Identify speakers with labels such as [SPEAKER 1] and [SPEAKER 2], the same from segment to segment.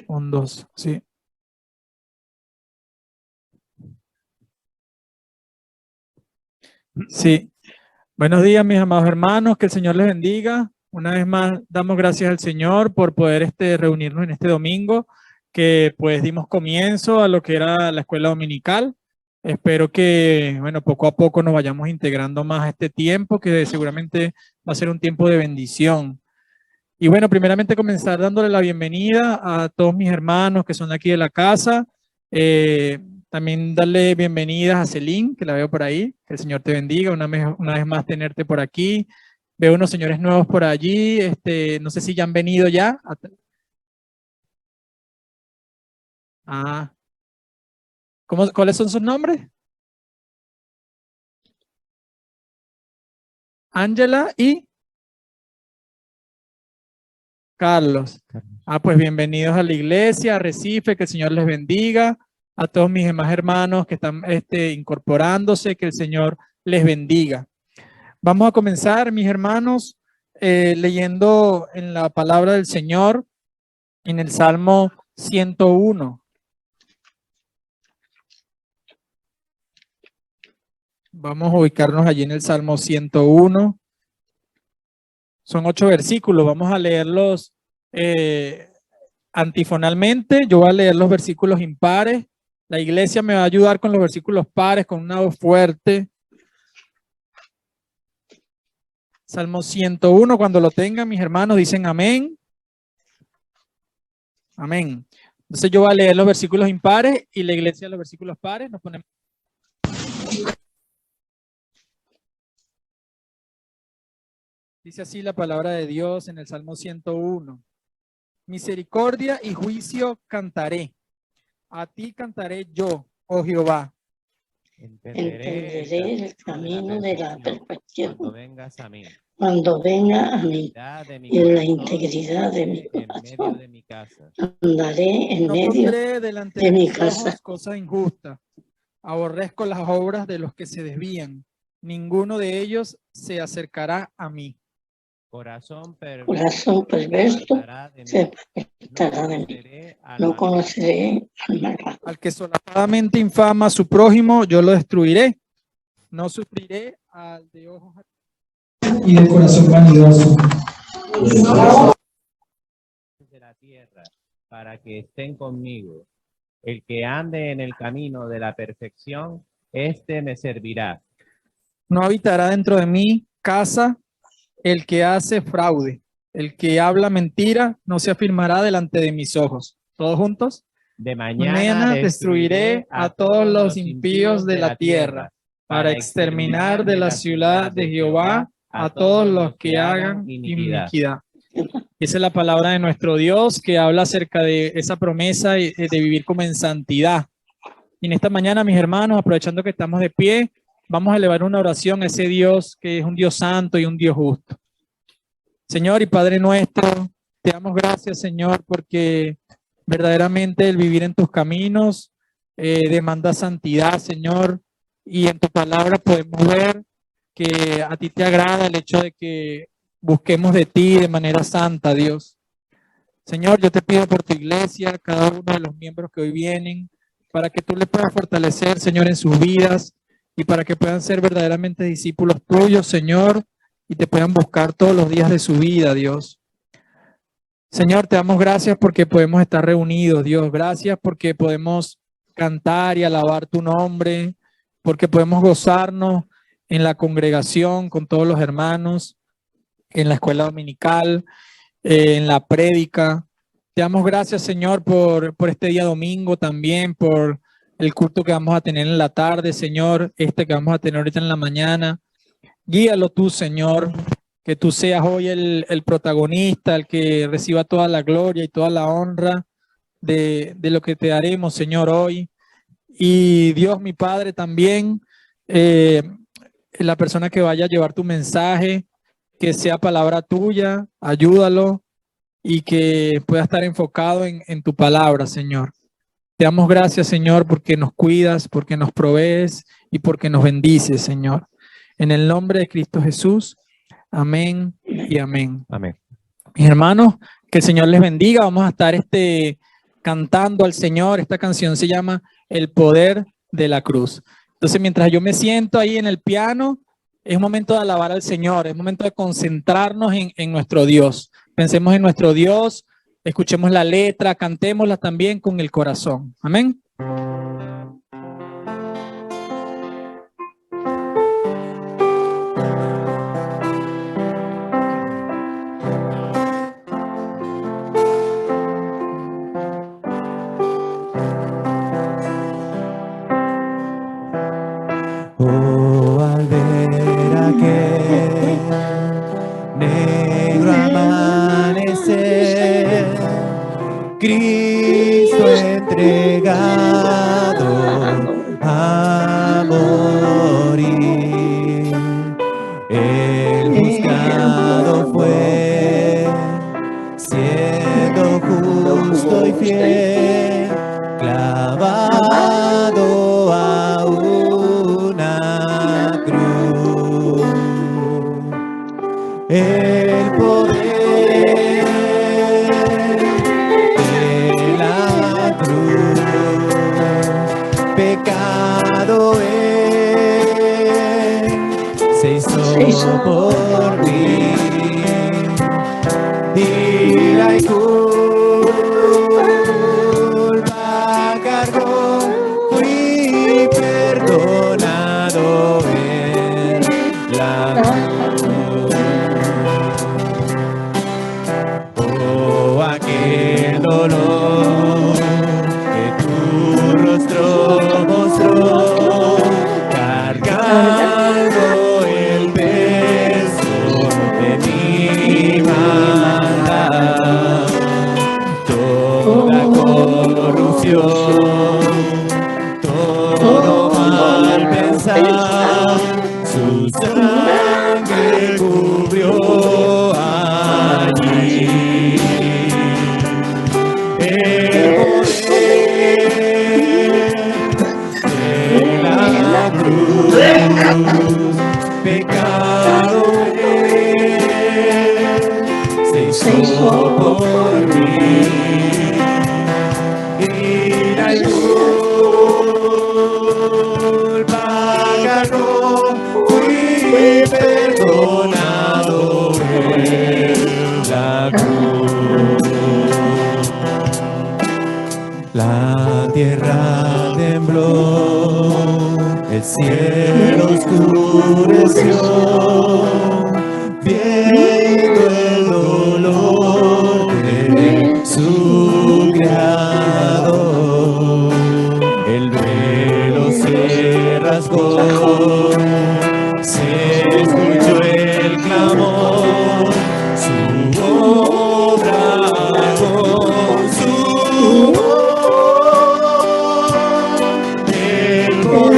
[SPEAKER 1] Un, dos, sí. Sí. Buenos días, mis amados hermanos, que el Señor les bendiga. Una vez más, damos gracias al Señor por poder reunirnos en este domingo, que pues dimos comienzo a lo que era la escuela dominical. Espero que, bueno, poco a poco nos vayamos integrando más a este tiempo, que seguramente va a ser un tiempo de bendición. Y bueno, primeramente comenzar dándole la bienvenida a todos mis hermanos que son de aquí de la casa. Eh, También darle bienvenidas a Celín, que la veo por ahí. Que el Señor te bendiga. Una vez más tenerte por aquí. Veo unos señores nuevos por allí. No sé si ya han venido ya. Ah, ¿cuáles son sus nombres? Ángela y Carlos. Ah, pues bienvenidos a la iglesia, a Recife, que el Señor les bendiga. A todos mis demás hermanos que están incorporándose, que el Señor les bendiga. Vamos a comenzar, mis hermanos, leyendo en la palabra del Señor, en el Salmo 101. Vamos a ubicarnos allí en el Salmo 101. Son 8 versículos, vamos a leerlos antifonalmente. Yo voy a leer los versículos impares. La iglesia me va a ayudar con los versículos pares, con una voz fuerte. Salmo 101, cuando lo tengan, mis hermanos, dicen amén. Amén. Entonces yo voy a leer los versículos impares y la iglesia los versículos pares. Nos ponemos. Dice así la palabra de Dios en el Salmo 101. Misericordia y juicio cantaré. A ti cantaré yo, oh Jehová.
[SPEAKER 2] Entenderé el camino de la perfección
[SPEAKER 3] cuando vengas a mí.
[SPEAKER 2] Cuando venga a mí, en la integridad de mi corazón, andaré en medio de mi casa.
[SPEAKER 1] Cosa injusta. Aborrezco las obras de los que se desvían. Ninguno de ellos se acercará a mí.
[SPEAKER 3] Corazón
[SPEAKER 2] perverso se apartará de mí. No conoceré al malvado.
[SPEAKER 1] Al que solapadamente infama a su prójimo, yo lo destruiré. No sufriré al de ojos y de corazón vanidoso.
[SPEAKER 3] De la tierra, para que estén conmigo. El que ande en el camino de la perfección, este me servirá.
[SPEAKER 1] No habitará dentro de mi casa el que hace fraude. El que habla mentira no se afirmará delante de mis ojos. ¿Todos juntos?
[SPEAKER 3] De mañana
[SPEAKER 1] destruiré a todos los impíos de la tierra, para exterminar de la ciudad de Jehová a todos los que hagan iniquidad. Esa es la palabra de nuestro Dios que habla acerca de esa promesa de vivir como en santidad. Y en esta mañana, mis hermanos, aprovechando que estamos de pie, vamos a elevar una oración a ese Dios que es un Dios santo y un Dios justo. Señor y Padre nuestro, te damos gracias, Señor, porque verdaderamente el vivir en tus caminos demanda santidad, Señor, y en tu palabra podemos ver que a ti te agrada el hecho de que busquemos de ti de manera santa, Dios. Señor, yo te pido por tu iglesia, cada uno de los miembros que hoy vienen, para que tú les puedas fortalecer, Señor, en sus vidas y para que puedan ser verdaderamente discípulos tuyos, Señor, y te puedan buscar todos los días de su vida, Dios. Señor, te damos gracias porque podemos estar reunidos, Dios. Gracias porque podemos cantar y alabar tu nombre, porque podemos gozarnos en la congregación con todos los hermanos, en la escuela dominical, en la prédica. Te damos gracias, Señor, por este día domingo también, por el culto que vamos a tener en la tarde, Señor, que vamos a tener ahorita en la mañana. Guíalo tú, Señor, que tú seas hoy el protagonista, el que reciba toda la gloria y toda la honra de lo que te daremos, Señor, hoy. Y Dios, mi Padre, también, la persona que vaya a llevar tu mensaje, que sea palabra tuya, ayúdalo y que pueda estar enfocado en tu palabra, Señor. Te damos gracias, Señor, porque nos cuidas, porque nos provees y porque nos bendices, Señor. En el nombre de Cristo Jesús, amén y amén.
[SPEAKER 3] Amén.
[SPEAKER 1] Mis hermanos, que el Señor les bendiga. Vamos a estar cantando al Señor. Esta canción se llama El Poder de la Cruz. Entonces, mientras yo me siento ahí en el piano, es un momento de alabar al Señor, es un momento de concentrarnos en nuestro Dios. Pensemos en nuestro Dios, escuchemos la letra, cantémosla también con el corazón. Amén.
[SPEAKER 3] Oh, al ver aquel negro amanecer, Cristo entregado a morir, el buscado fue, siendo justo y fiel, clavado a una cruz. El poder de la cruz, pecado él se hizo por mí, y la culpa cargó, fui perdonado en la cruz. Oh, aquel dolor que tu rostro mostró, cargando el peso de mi maldad, toda corrupción, todo mal pensar, su sangre cubrió allí. El poder de la cruz, pecado él se hizo por mí, y la culpa cargó, fui perdonado en la cruz. La tierra tembló, el cielo oscureció, viendo el dolor de su creador. El velo se rasgó, se escuchó el clamor, su obra consumó. El poder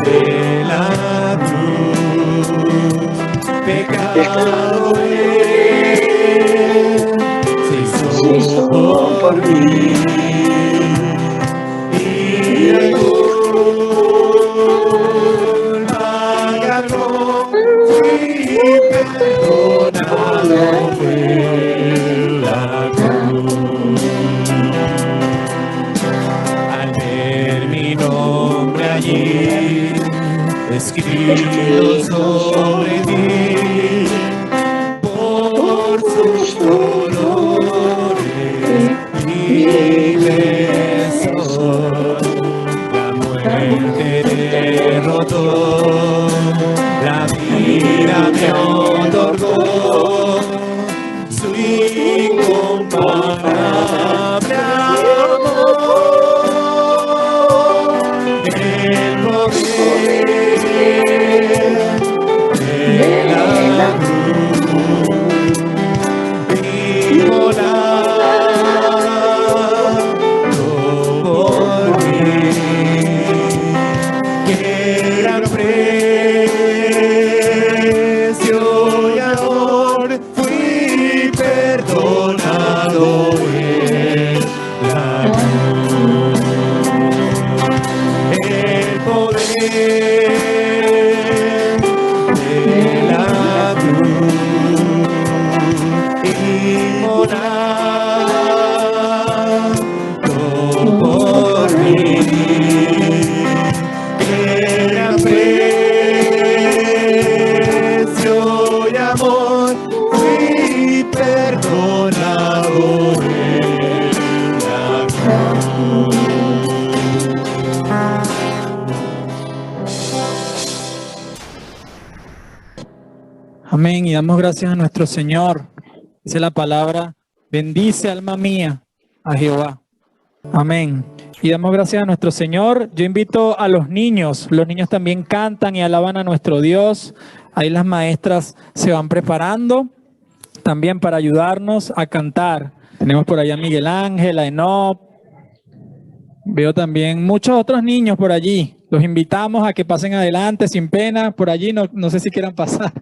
[SPEAKER 3] de la cruz, pecado él se hizo por mí, y la culpa cargó, fui perdonado en la cruz. Al ver mi nombre allí escrito sobre mí, por sus dolores y besos, la muerte derrotó, la vida me otorgó su incomparable amor. El poder de la cruz, inmolado por mí, qué gran precio y amor, fui perdonado en la cruz. El poder de la cruz, inmolado
[SPEAKER 1] Amén. Y damos gracias a nuestro Señor. Dice la palabra, bendice alma mía a Jehová. Amén. Y damos gracias a nuestro Señor. Yo invito a los niños también cantan y alaban a nuestro Dios. Ahí las maestras se van preparando también para ayudarnos a cantar. Tenemos por allá a Miguel Ángel, a Enoch. Veo también muchos otros niños por allí. Los invitamos a que pasen adelante sin pena. Por allí no sé si quieran pasar.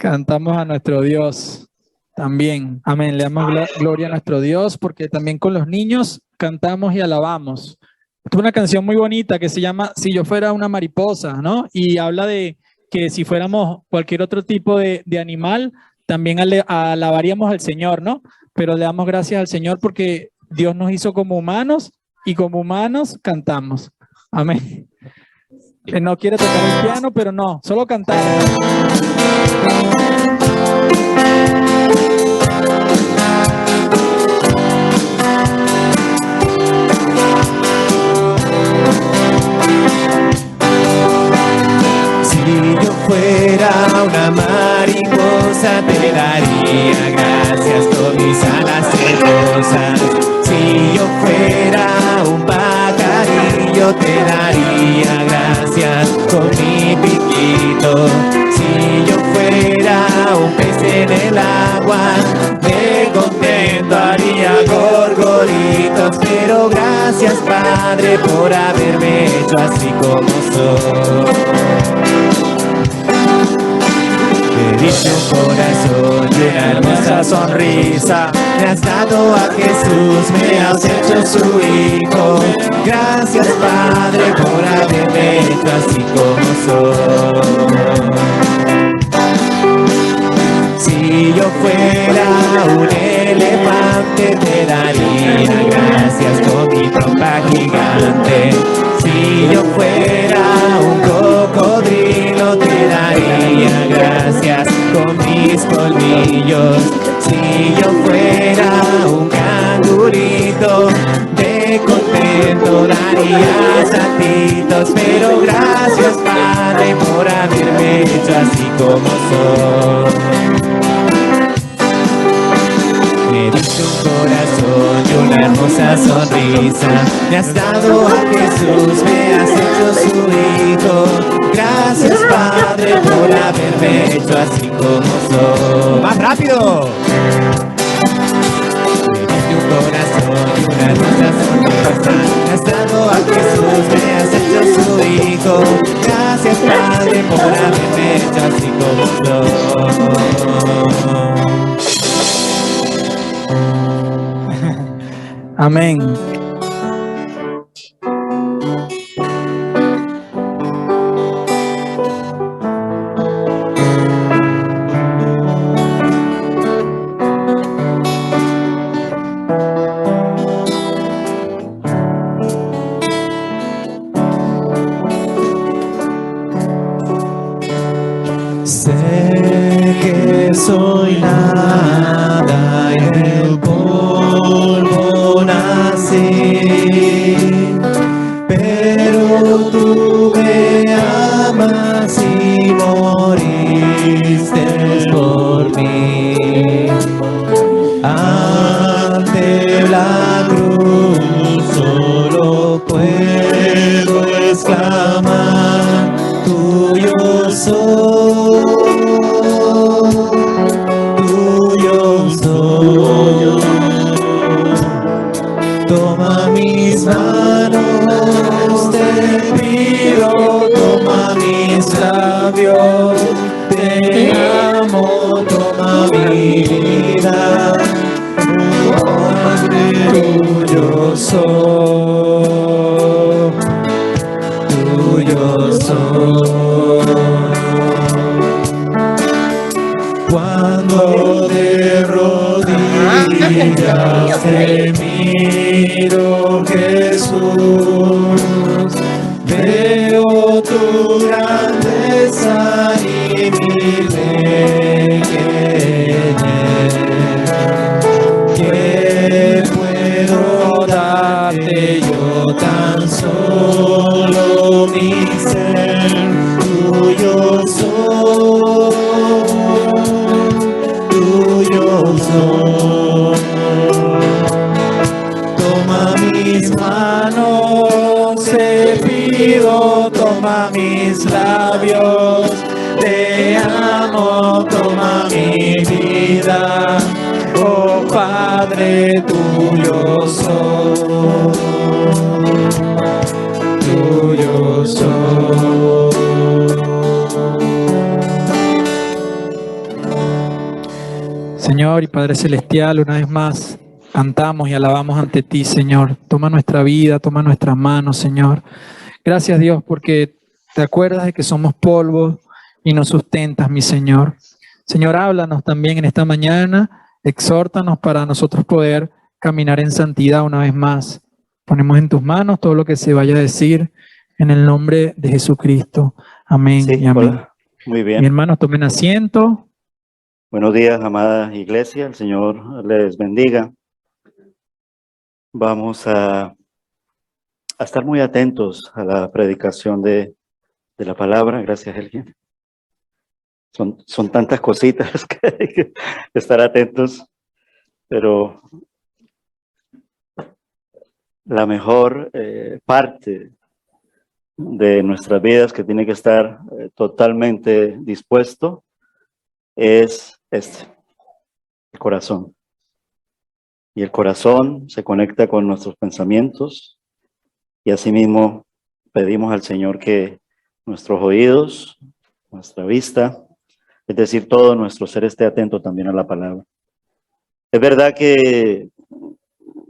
[SPEAKER 1] Cantamos a nuestro Dios también. Amén. Le damos gloria a nuestro Dios porque también con los niños cantamos y alabamos. Esta es una canción muy bonita que se llama Si yo fuera una mariposa, ¿no? Y habla de que si fuéramos cualquier otro tipo de animal, también alabaríamos al Señor, ¿no? Pero le damos gracias al Señor porque Dios nos hizo como humanos y como humanos cantamos. Amén. Que no quiere tocar el piano, pero no, solo cantar.
[SPEAKER 3] Si yo fuera una mariposa, te daría gracias con mis alas hermosas. Si yo fuera un pajarillo, te daría gracias con mi piquito. Si yo fuera un pez en el agua, de contento haría gorgoritos. Pero gracias, Padre, por haberme hecho así como soy. Me diste un corazón y una hermosa sonrisa. Me has dado a Jesús, me has hecho su hijo. Gracias, Padre, por haberme hecho así como soy. Si yo fuera un elefante, te daría gracias con mi trompa gigante. Si yo fuera un cocodrilo, te daría gracias con mis colmillos. Si yo fuera un cangurito, de contento daría saltitos. Pero gracias, Padre, por haberme hecho así como soy. Me diste un corazón y una hermosa sonrisa. Me has dado a Jesús, me has hecho su hijo. Gracias, Padre, por haberme hecho así como soy. ¡Más rápido! Me diste un corazón y una hermosa sonrisa. Me has dado a Jesús, me has hecho su hijo. Gracias, Padre, por haberme hecho así como soy.
[SPEAKER 1] Amén.
[SPEAKER 3] Sé que soy nada y el polvo nací, pero tú me amas y moriste por mí. Ante la cruz solo puedo exclamar, tuyo soy, tuyo soy. Toma mis manos, te pido, toma mis labios, te amo, toma mi vida, tuyo soy, tuyo soy. Cuando de rodillas te miro, Jesús, veo tu grandeza y mi pequeñez. ¿Qué puedo darte yo tan solo mi ser? Tuyo soy. dulce pido, toma mis labios. Te amo, toma mi vida. Oh Padre, tuyo soy. Tuyo soy.
[SPEAKER 1] Señor y Padre Celestial, una vez más cantamos y alabamos ante ti, Señor. Toma nuestra vida, toma nuestras manos, Señor. Gracias, Dios, porque te acuerdas de que somos polvo y nos sustentas, mi Señor. Señor, háblanos también en esta mañana, exhórtanos para nosotros poder caminar en santidad una vez más. Ponemos en tus manos todo lo que se vaya a decir en el nombre de Jesucristo. Amén
[SPEAKER 4] Sí,
[SPEAKER 1] y amén.
[SPEAKER 4] hola. Muy bien.
[SPEAKER 1] Mi hermanos, tomen asiento.
[SPEAKER 4] Buenos días, amada iglesia. El Señor les bendiga. Vamos a estar muy atentos a la predicación de la palabra. Gracias, Elgin. Son tantas cositas que hay que estar atentos, pero la mejor parte de nuestras vidas que tiene que estar totalmente dispuesto es el corazón. Y el corazón se conecta con nuestros pensamientos y asimismo pedimos al Señor que nuestros oídos, nuestra vista, es decir, todo nuestro ser esté atento también a la palabra. Es verdad que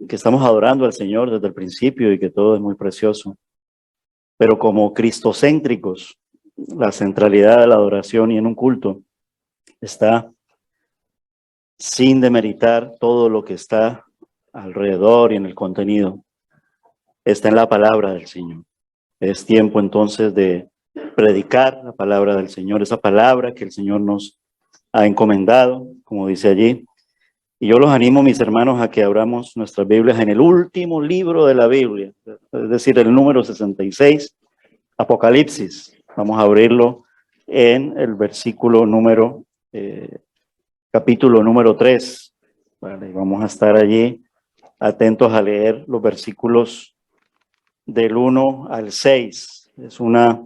[SPEAKER 4] estamos adorando al Señor desde el principio y que todo es muy precioso, pero como cristocéntricos, la centralidad de la adoración y en un culto está sin demeritar todo lo que está alrededor y en el contenido. Está en la palabra del Señor. Es tiempo entonces de predicar la palabra del Señor, esa palabra que el Señor nos ha encomendado, como dice allí. Y yo los animo, mis hermanos, a que abramos nuestras Biblias en el último libro de la Biblia, es decir, el número 66, Apocalipsis. Vamos a abrirlo en el versículo número capítulo número 3. Vale, vamos a estar allí atentos a leer los versículos del 1 al 6. Es una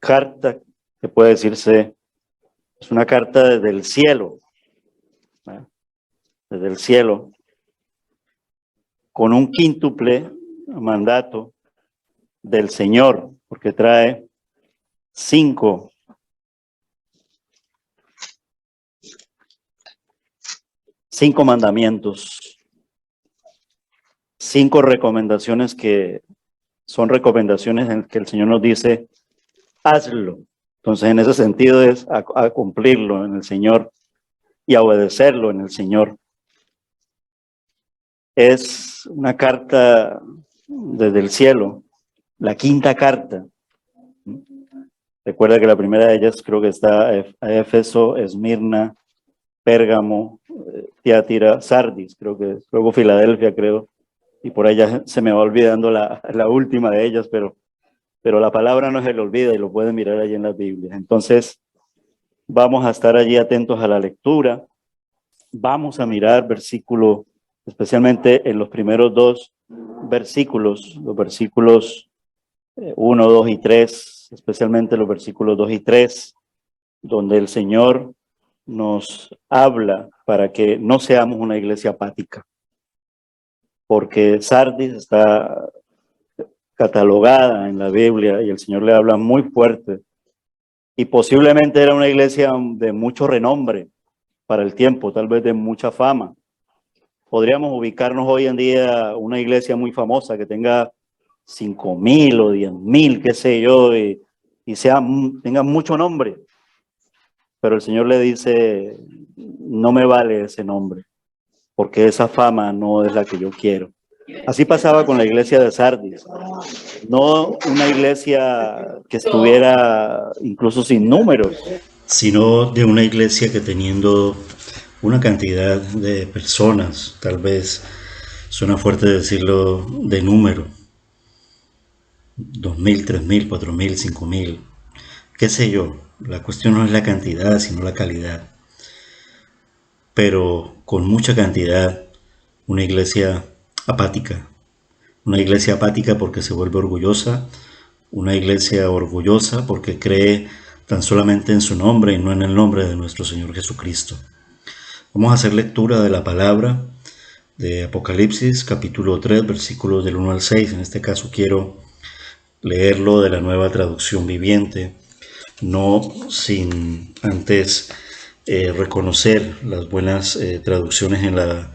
[SPEAKER 4] carta que puede decirse, es una carta desde el cielo, ¿vale? Desde el cielo, con un quíntuple mandato del Señor, porque trae 5 mandamientos, 5 recomendaciones que son recomendaciones en que el Señor nos dice, hazlo. Entonces, en ese sentido es a cumplirlo en el Señor y a obedecerlo en el Señor. Es una carta desde el cielo, la quinta carta. Recuerda que la primera de ellas creo que está a Éfeso, Esmirna, Pérgamo, Tiatira, Sardis, luego Filadelfia, creo, y por allá se me va olvidando la última de ellas, pero la palabra no se le olvida y lo pueden mirar allí en las Biblias. Entonces, vamos a estar allí atentos a la lectura, vamos a mirar versículo, especialmente en los primeros 2 versículos, los versículos 1, 2 y 3, especialmente los versículos 2 y 3, donde el Señor nos habla para que no seamos una iglesia apática, porque Sardis está catalogada en la Biblia y el Señor le habla muy fuerte y posiblemente era una iglesia de mucho renombre para el tiempo, tal vez de mucha fama. Podríamos ubicarnos hoy en día una iglesia muy famosa que tenga 5,000 o 10,000, qué sé yo, y tenga mucho nombre. Pero el Señor le dice, no me vale ese nombre, porque esa fama no es la que yo quiero. Así pasaba con la iglesia de Sardis. No una iglesia que estuviera incluso sin números, sino de una iglesia que teniendo una cantidad de personas, tal vez suena fuerte decirlo de número, 2,000, 3,000, 4,000, 5,000, qué sé yo. La cuestión no es la cantidad, sino la calidad. Pero con mucha cantidad, una iglesia apática,
[SPEAKER 5] Una iglesia apática porque se vuelve orgullosa, una iglesia orgullosa porque cree tan solamente en su nombre y no en el nombre de nuestro Señor Jesucristo. Vamos a hacer lectura de la palabra de Apocalipsis, capítulo 3, versículos del 1 al 6. En este caso quiero leerlo de la Nueva Traducción Viviente, no sin antes reconocer las buenas traducciones en las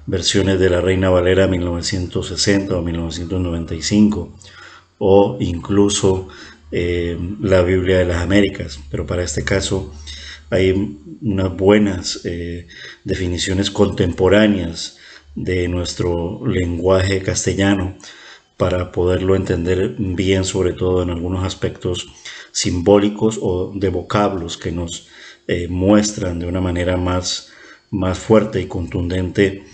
[SPEAKER 5] versiones de la Reina Valera 1960 o 1995, o incluso la Biblia de las Américas, pero para este caso hay unas buenas definiciones contemporáneas de nuestro lenguaje castellano para poderlo entender bien, sobre todo en algunos aspectos simbólicos o de vocablos que nos muestran de una manera más fuerte y contundente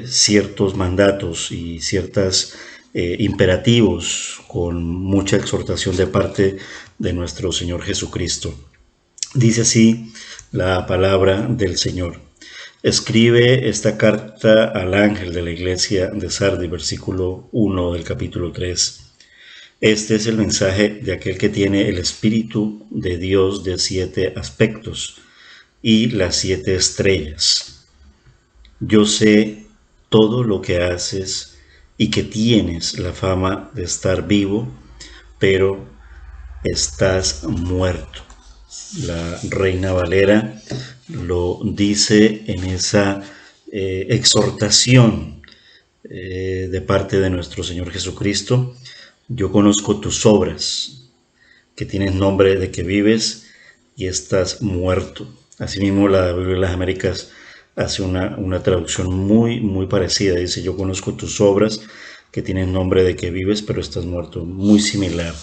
[SPEAKER 5] ciertos mandatos y ciertos imperativos con mucha exhortación de parte de nuestro Señor Jesucristo. Dice así la palabra del Señor. Escribe esta carta al ángel de la iglesia de Sardis, versículo 1 del capítulo 3. Este es el mensaje de aquel que tiene el Espíritu de Dios de 7 aspectos y las 7 estrellas. Yo sé todo lo que haces y que tienes la fama de estar vivo, pero estás muerto. La Reina Valera lo dice en esa exhortación de parte de nuestro Señor Jesucristo. Yo conozco tus obras, que tienes nombre de que vives y estás muerto. Asimismo, la Biblia de las Américas hace una traducción muy parecida. Dice, yo conozco tus obras, que tienes nombre de que vives, pero estás muerto. Muy similar.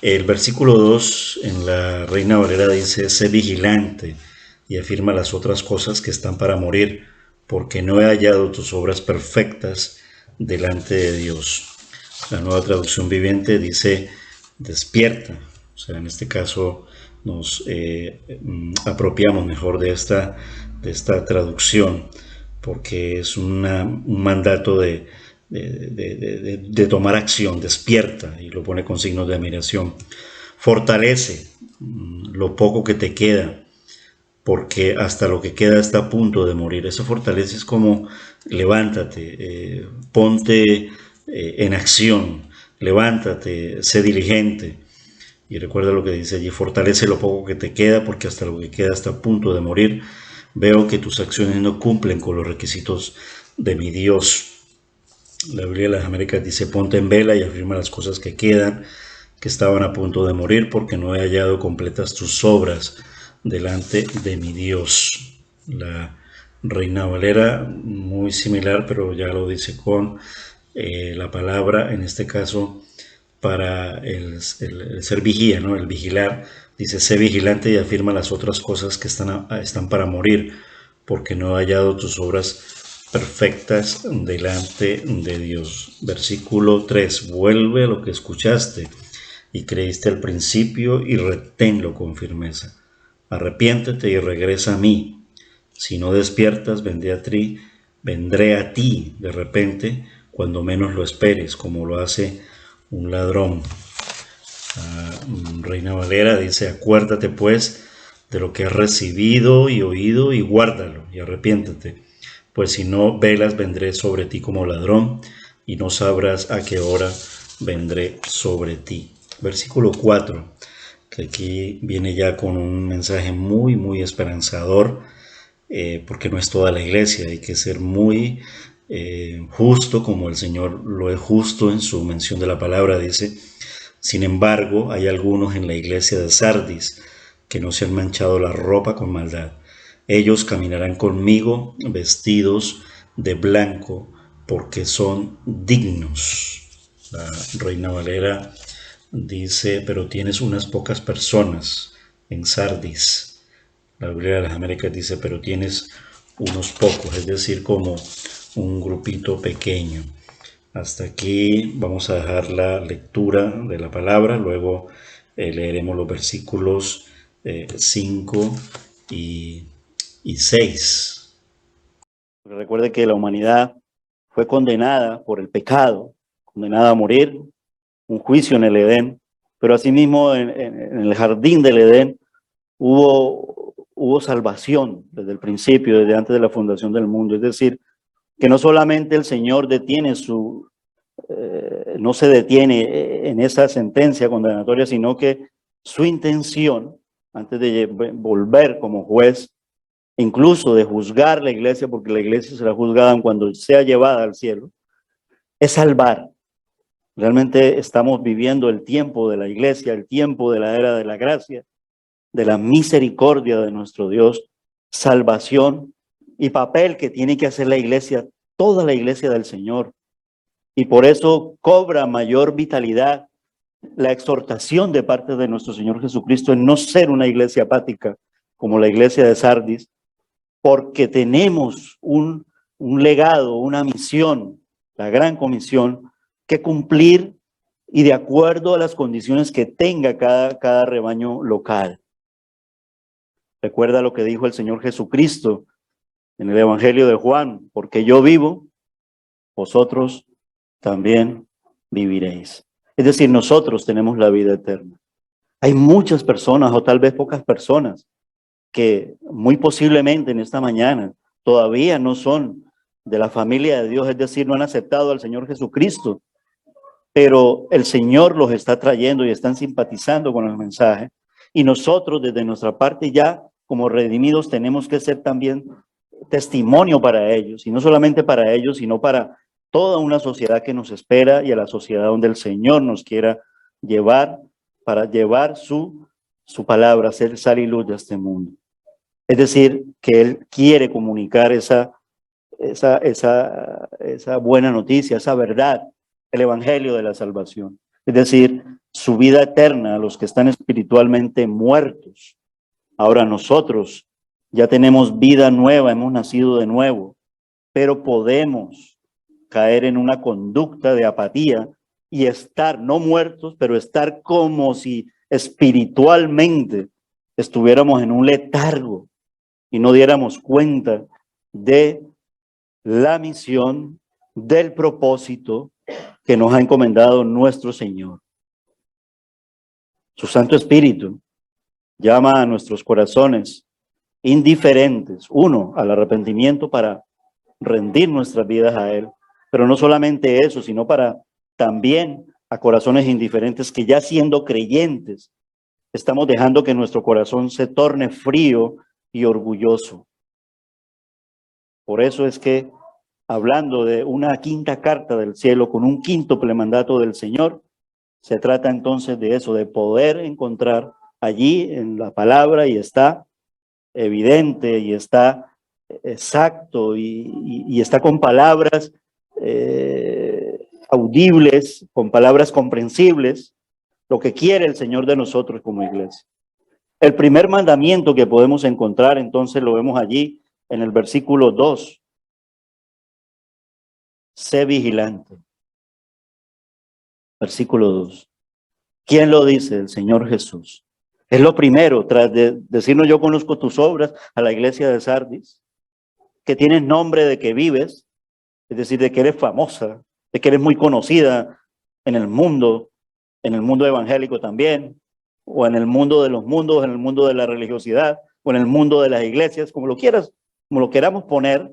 [SPEAKER 5] El versículo 2 en la Reina Valera dice, sé vigilante, y afirma las otras cosas que están para morir, porque no he hallado tus obras perfectas delante de Dios. La Nueva Traducción Viviente dice, despierta. O sea, en este caso nos apropiamos mejor de esta traducción, porque es un mandato de tomar acción. Despierta, y lo pone con signos de admiración. Fortalece lo poco que te queda, porque hasta lo que queda está a punto de morir. Eso fortalece es como levántate, ponte en acción, levántate, sé diligente. Y recuerda lo que dice allí, fortalece lo poco que te queda, porque hasta lo que queda está a punto de morir. Veo que tus acciones no cumplen con los requisitos de mi Dios. La Biblia de las Américas dice, ponte en vela y afirma las cosas que quedan, que estaban a punto de morir, porque no he hallado completas tus obras delante de mi Dios. La Reina Valera, muy similar, pero ya lo dice con la palabra, en este caso, para el ser vigía, ¿no? El vigilar. Dice, sé vigilante y afirma las otras cosas que están para morir, porque no he hallado tus obras perfectas delante de Dios. Versículo 3. Vuelve a lo que escuchaste y creíste al principio y reténlo con firmeza. Arrepiéntete y regresa a mí. Si no despiertas, vendré a ti de repente, cuando menos lo esperes, como lo hace un ladrón. Reina Valera dice, acuérdate pues de lo que has recibido y oído y guárdalo y arrepiéntete, pues si no velas vendré sobre ti como ladrón y no sabrás a qué hora vendré sobre ti. Versículo 4, que aquí viene ya con un mensaje muy esperanzador, porque no es toda la iglesia, hay que ser muy justo como el Señor lo es justo en su mención de la palabra. Dice, sin embargo, hay algunos en la iglesia de Sardis que no se han manchado la ropa con maldad. Ellos caminarán conmigo vestidos de blanco porque son dignos. La Reina Valera dice, pero tienes unas pocas personas en Sardis. La Biblia de las Américas dice, pero tienes unos pocos, es decir, como un grupito pequeño. Hasta aquí vamos a dejar la lectura de la palabra, luego leeremos los versículos 5 y 6.
[SPEAKER 4] Recuerde que la humanidad fue condenada por el pecado condenada a morir, un juicio en el Edén, pero asimismo en el jardín del Edén hubo salvación desde el principio, desde antes de la fundación del mundo. Es decir, que no solamente el Señor no se detiene en esa sentencia condenatoria, sino que su intención, antes de volver como juez, incluso de juzgar la iglesia, porque la iglesia será juzgada cuando sea llevada al cielo, es salvar. Realmente estamos viviendo el tiempo de la iglesia, el tiempo de la era de la gracia, de la misericordia de nuestro Dios, salvación y papel que tiene que hacer la iglesia, toda la iglesia del Señor. Y por eso cobra mayor vitalidad la exhortación de parte de nuestro Señor Jesucristo en no ser una iglesia apática como la iglesia de Sardis, porque tenemos un legado, una misión, la gran comisión, que cumplir y de acuerdo a las condiciones que tenga cada rebaño local. Recuerda lo que dijo el Señor Jesucristo en el Evangelio de Juan: porque yo vivo, vosotros también viviréis. Es decir, nosotros tenemos la vida eterna. Hay muchas personas, o tal vez pocas personas, que muy posiblemente en esta mañana todavía no son de la familia de Dios, es decir, no han aceptado al Señor Jesucristo, pero el Señor los está trayendo y están simpatizando con el mensaje. Y nosotros desde nuestra parte ya como redimidos tenemos que ser también testimonio para ellos, y no solamente para ellos, sino para toda una sociedad que nos espera y a la sociedad donde el Señor nos quiera llevar para llevar su palabra, ser sal y luz de este mundo. Es decir, que Él quiere comunicar esa buena noticia, esa verdad, el evangelio de la salvación. Es decir, su vida eterna a los que están espiritualmente muertos. Ahora nosotros ya tenemos vida nueva, hemos nacido de nuevo, pero podemos caer en una conducta de apatía y estar, no muertos, pero estar como si espiritualmente estuviéramos en un letargo y no diéramos cuenta de la misión, del propósito que nos ha encomendado nuestro Señor. Su Santo Espíritu llama a nuestros corazones indiferentes, uno, al arrepentimiento para rendir nuestras vidas a Él, pero no solamente eso, sino para también a corazones indiferentes que ya siendo creyentes, estamos dejando que nuestro corazón se torne frío y orgulloso. Por eso es que, hablando de una quinta carta del cielo con un quíntuple mandato del Señor, se trata entonces de eso, de poder encontrar allí en la palabra, y está evidente y está exacto y está con palabras audibles, con palabras comprensibles, lo que quiere el Señor de nosotros como iglesia. El primer mandamiento que podemos encontrar, entonces lo vemos allí en el versículo 2. Sé vigilante. Versículo 2. ¿Quién lo dice? El Señor Jesús. Es lo primero, tras de decirnos yo conozco tus obras a la iglesia de Sardis, que tienes nombre de que vives, es decir, de que eres famosa, de que eres muy conocida en el mundo evangélico también, o en el mundo de los mundos, en el mundo de la religiosidad, o en el mundo de las iglesias, como lo quieras, como lo queramos poner.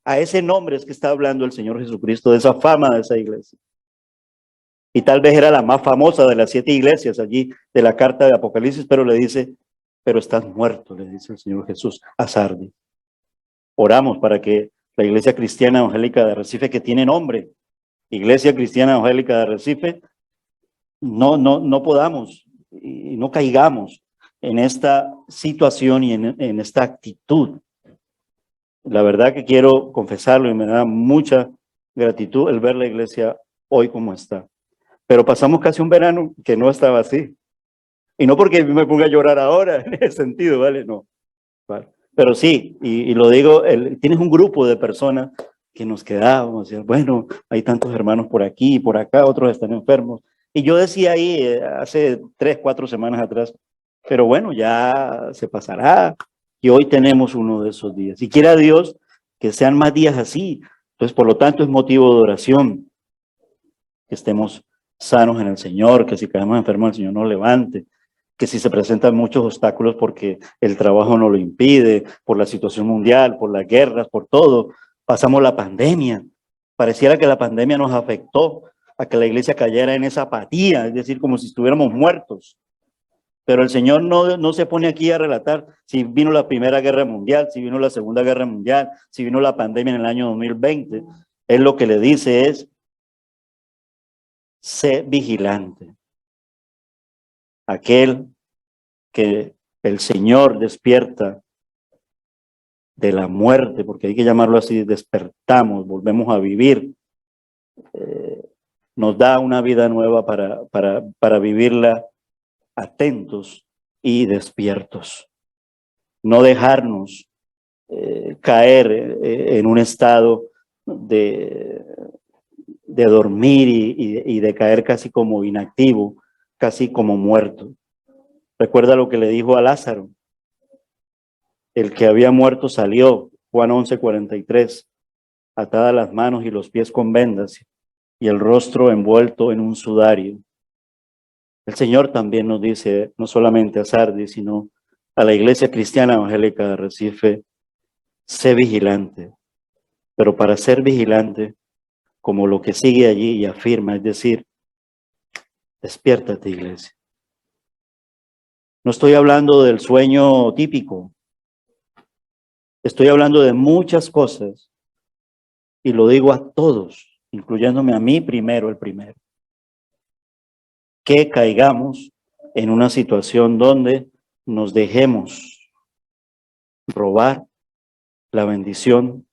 [SPEAKER 4] A ese nombre es que está hablando el Señor Jesucristo, de esa fama de esa iglesia. Y tal vez era la más famosa de las 7 iglesias allí de la carta de Apocalipsis, pero le dice, pero estás muerto, le dice el Señor Jesús a Sardis. Oramos para que la Iglesia Cristiana Evangélica de Arrecife, que tiene nombre, Iglesia Cristiana Evangélica de Arrecife, no podamos y no caigamos en esta situación y en esta actitud. La verdad que quiero confesarlo y me da mucha gratitud el ver la iglesia hoy como está. Pero pasamos casi un verano que no estaba así. Y no porque me ponga a llorar ahora en ese sentido, ¿vale? No. ¿Vale? Pero sí, y lo digo, tienes un grupo de personas que nos quedábamos, decía, bueno, hay tantos hermanos por aquí y por acá, otros están enfermos. Y yo decía ahí hace 3, 4 semanas atrás, pero bueno, ya se pasará. Y hoy tenemos uno de esos días. Y quiera Dios que sean más días así. Entonces, por lo tanto, es motivo de oración. que estemos sanos en el Señor, que si caemos enfermos el Señor nos levante, que si se presentan muchos obstáculos porque el trabajo nos lo impide, por la situación mundial, por las guerras, por todo, pasamos la pandemia. Pareciera que la pandemia nos afectó a que la iglesia cayera en esa apatía, es decir, como si estuviéramos muertos. Pero el Señor no se pone aquí a relatar si vino la Primera Guerra Mundial, si vino la Segunda Guerra Mundial, si vino la pandemia en el año 2020. Él lo que le dice es, sé vigilante. Aquel que el Señor despierta de la muerte, porque hay que llamarlo así, despertamos, volvemos a vivir, nos da una vida nueva para vivirla atentos y despiertos. No dejarnos caer en un estado de dormir y de caer casi como inactivo, casi como muerto. Recuerda lo que le dijo a Lázaro. El que había muerto salió, Juan 11:43, atadas las manos y los pies con vendas y el rostro envuelto en un sudario. El Señor también nos dice, no solamente a Sardis, sino a la Iglesia Cristiana Evangélica de Recife, sé vigilante. Pero para ser vigilante, como lo que sigue allí y afirma, es decir, despiértate, iglesia. No estoy hablando del sueño típico. Estoy hablando de muchas cosas y lo digo a todos, incluyéndome a mí primero, el primero. Que caigamos en una situación donde nos dejemos robar la bendición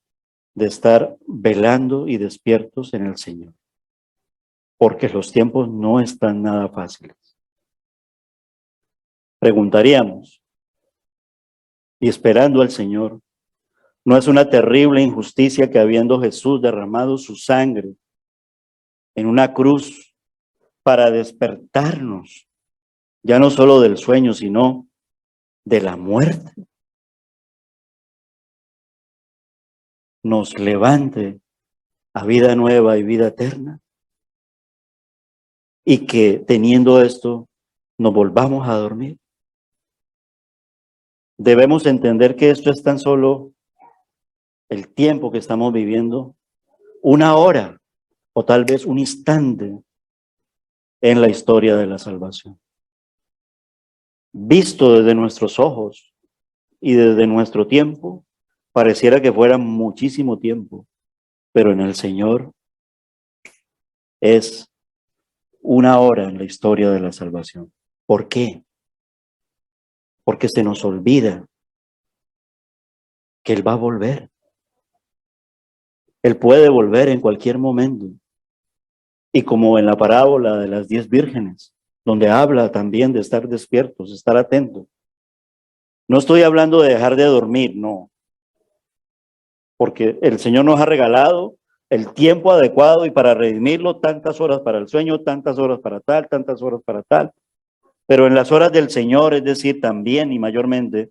[SPEAKER 4] de estar velando y despiertos en el Señor. Porque los tiempos no están nada fáciles. Preguntaríamos, y esperando al Señor, ¿no es una terrible injusticia que habiendo Jesús derramado su sangre en una cruz para despertarnos, ya no solo del sueño, sino de la muerte, nos levante a vida nueva y vida eterna? Y que teniendo esto, nos volvamos a dormir. Debemos entender que esto es tan solo el tiempo que estamos viviendo, una hora o tal vez un instante en la historia de la salvación. Visto desde nuestros ojos y desde nuestro tiempo, pareciera que fuera muchísimo tiempo, pero en el Señor es una hora en la historia de la salvación. ¿Por qué? Porque se nos olvida que Él va a volver. Él puede volver en cualquier momento. Y como en la parábola de las 10 vírgenes, donde habla también de estar despiertos, estar atentos. No estoy hablando de dejar de dormir, no. Porque el Señor nos ha regalado el tiempo adecuado y para redimirlo, tantas horas para el sueño, tantas horas para tal, tantas horas para tal. Pero en las horas del Señor, es decir, también y mayormente,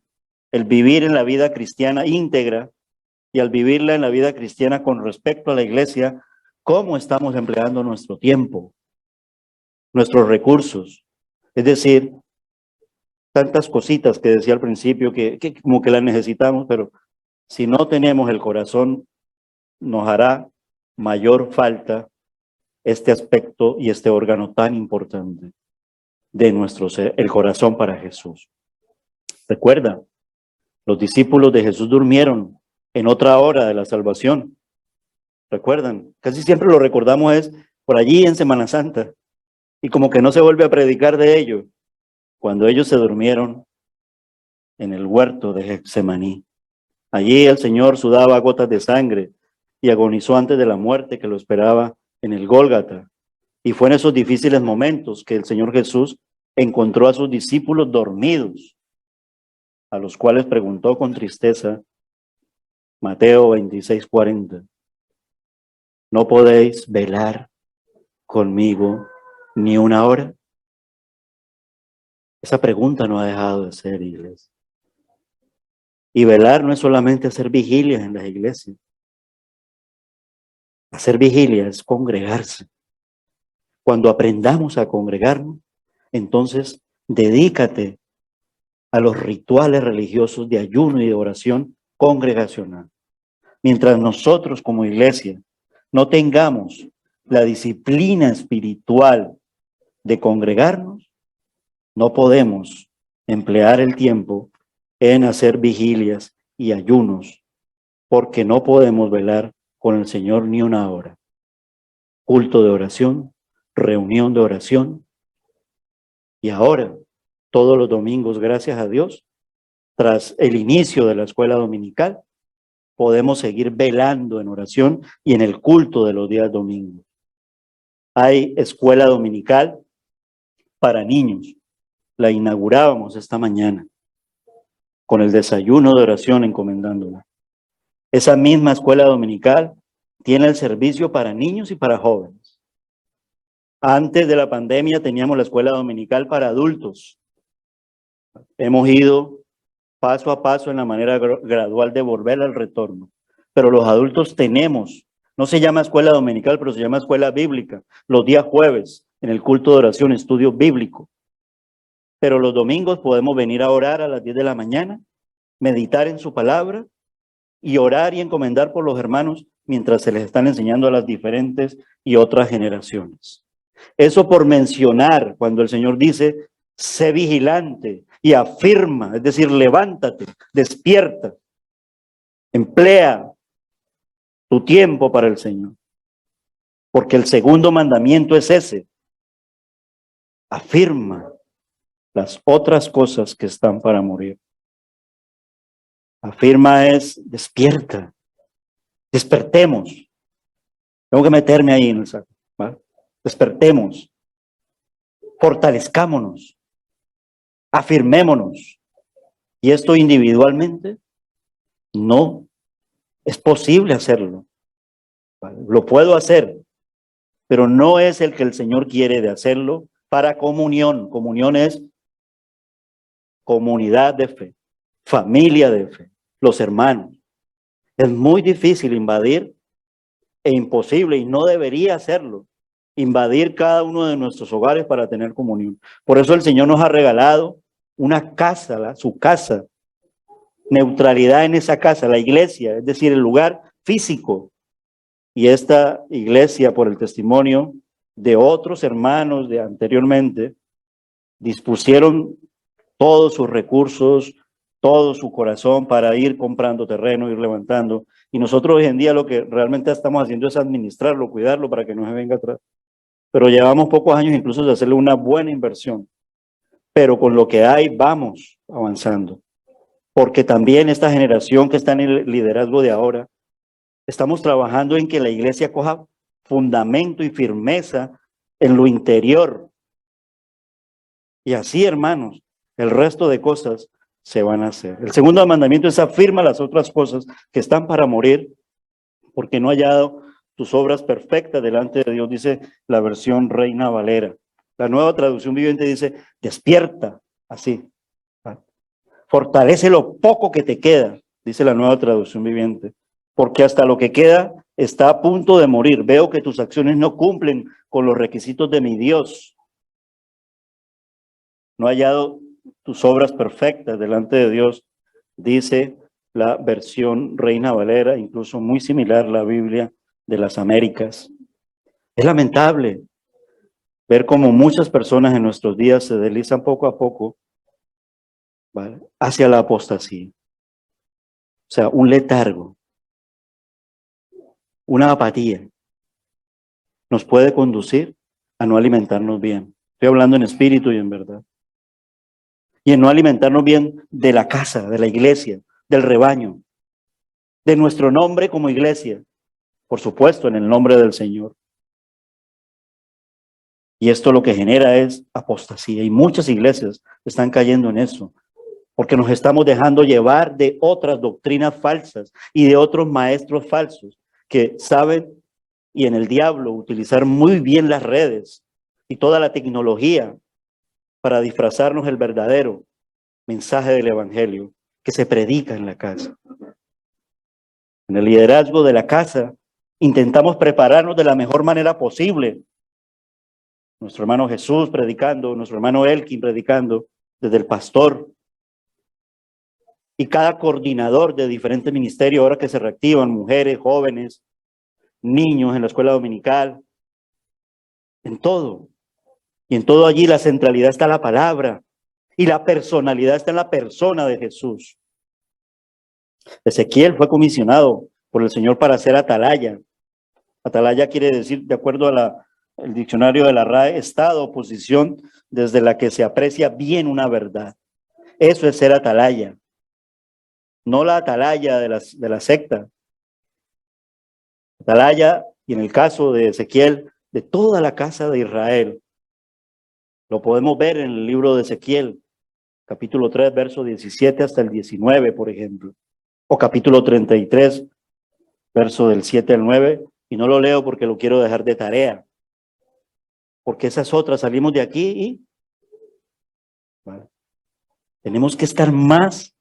[SPEAKER 4] el vivir en la vida cristiana íntegra y al vivirla en la vida cristiana con respecto a la iglesia, ¿cómo estamos empleando nuestro tiempo, nuestros recursos? Es decir, tantas cositas que decía al principio que como que las necesitamos, pero si no tenemos el corazón, nos hará mayor falta este aspecto y este órgano tan importante de nuestro ser, el corazón para Jesús. Recuerda, los discípulos de Jesús durmieron en otra hora de la salvación. ¿Recuerdan? Casi siempre lo recordamos es por allí en Semana Santa y como que no se vuelve a predicar de ello. Cuando ellos se durmieron en el huerto de Getsemaní. Allí el Señor sudaba gotas de sangre y agonizó antes de la muerte que lo esperaba en el Gólgata. Y fue en esos difíciles momentos que el Señor Jesús encontró a sus discípulos dormidos, a los cuales preguntó con tristeza, Mateo 26:40, ¿no podéis velar conmigo ni una hora? Esa pregunta no ha dejado de ser, iglesia. Y velar no es solamente hacer vigilias en las iglesias. Hacer vigilia es congregarse, Cuando aprendamos a congregarnos, entonces dedícate a los rituales religiosos de ayuno y de oración congregacional. Mientras nosotros como iglesia no tengamos la disciplina espiritual de congregarnos, no podemos emplear el tiempo en hacer vigilias y ayunos, porque no podemos velar con el Señor ni una hora. Culto de oración, reunión de oración, y ahora, todos los domingos, gracias a Dios, tras el inicio de la escuela dominical, podemos seguir velando en oración y en el culto de los días domingos. Hay escuela dominical para niños. La inaugurábamos esta mañana con el desayuno de oración encomendándola. Esa misma escuela dominical tiene el servicio para niños y para jóvenes. Antes de la pandemia teníamos la escuela dominical para adultos. Hemos ido paso a paso en la manera gradual de volver al retorno. Pero los adultos tenemos, no se llama escuela dominical, pero se llama escuela bíblica, los días jueves, en el culto de oración, estudio bíblico. Pero los domingos podemos venir a orar a las 10 de la mañana, meditar en su palabra y orar y encomendar por los hermanos mientras se les están enseñando a las diferentes y otras generaciones. Eso por mencionar cuando el Señor dice, sé vigilante y afirma, es decir, levántate, despierta, emplea tu tiempo para el Señor. Porque el segundo mandamiento es ese, afirma las otras cosas que están para morir. Afirma es despierta, despertemos. Tengo que meterme ahí en el saco, ¿vale? Despertemos, fortalezcámonos, afirmémonos. Y esto individualmente no es posible hacerlo. ¿Vale? Lo puedo hacer, pero no es el que el Señor quiere de hacerlo para comunión. Comunión es comunidad de fe, familia de fe, los hermanos. Es muy difícil invadir e imposible, y no debería hacerlo, invadir cada uno de nuestros hogares para tener comunión. Por eso el Señor nos ha regalado una casa, su casa, neutralidad en esa casa, la iglesia, es decir, el lugar físico. Y esta iglesia, por el testimonio de otros hermanos de anteriormente, dispusieron todos sus recursos, todo su corazón para ir comprando terreno, ir levantando. Y nosotros hoy en día lo que realmente estamos haciendo es administrarlo, cuidarlo para que no se venga atrás. Pero llevamos pocos años incluso de hacerle una buena inversión. Pero con lo que hay vamos avanzando. Porque también esta generación que está en el liderazgo de ahora, estamos trabajando en que la iglesia coja fundamento y firmeza en lo interior. Y así, hermanos, el resto de cosas se van a hacer. El segundo mandamiento es afirma las otras cosas que están para morir, porque no ha hallado tus obras perfectas delante de Dios, dice la versión Reina Valera. La Nueva Traducción Viviente dice, despierta, así. Fortalece lo poco que te queda, dice la Nueva Traducción Viviente, porque hasta lo que queda está a punto de morir. Veo que tus acciones no cumplen con los requisitos de mi Dios. No ha hallado tus obras perfectas delante de Dios, dice la versión Reina Valera, incluso muy similar la Biblia de las Américas. Es lamentable ver cómo muchas personas en nuestros días se deslizan poco a poco, ¿vale?, hacia la apostasía. O sea, un letargo, una apatía, nos puede conducir a no alimentarnos bien. Estoy hablando en espíritu y en verdad. Y en no alimentarnos bien de la casa, de la iglesia, del rebaño, de nuestro nombre como iglesia, por supuesto, en el nombre del Señor. Y esto lo que genera es apostasía. Y muchas iglesias están cayendo en eso, porque nos estamos dejando llevar de otras doctrinas falsas y de otros maestros falsos que saben, y en el diablo, utilizar muy bien las redes y toda la tecnología para disfrazarnos el verdadero mensaje del evangelio que se predica en la casa. En el liderazgo de la casa intentamos prepararnos de la mejor manera posible nuestro hermano Jesús predicando, nuestro hermano Elkin predicando, desde el pastor, y cada coordinador de diferentes ministerios, ahora que se reactivan, mujeres, jóvenes, niños en la escuela dominical, en todo. Y en todo allí la centralidad está la palabra, y la personalidad está en la persona de Jesús. Ezequiel fue comisionado por el Señor para ser atalaya. Atalaya quiere decir, de acuerdo a el diccionario de la RAE, estado o posición desde la que se aprecia bien una verdad. Eso es ser atalaya. No la atalaya de la secta. Atalaya, y en el caso de Ezequiel, de toda la casa de Israel. Lo podemos ver en el libro de Ezequiel, capítulo 3, verso 17 hasta el 19, por ejemplo. O capítulo 33, verso del 7 al 9. Y no lo leo porque lo quiero dejar de tarea. Porque esas otras salimos de aquí y ¿vale? Tenemos que estar más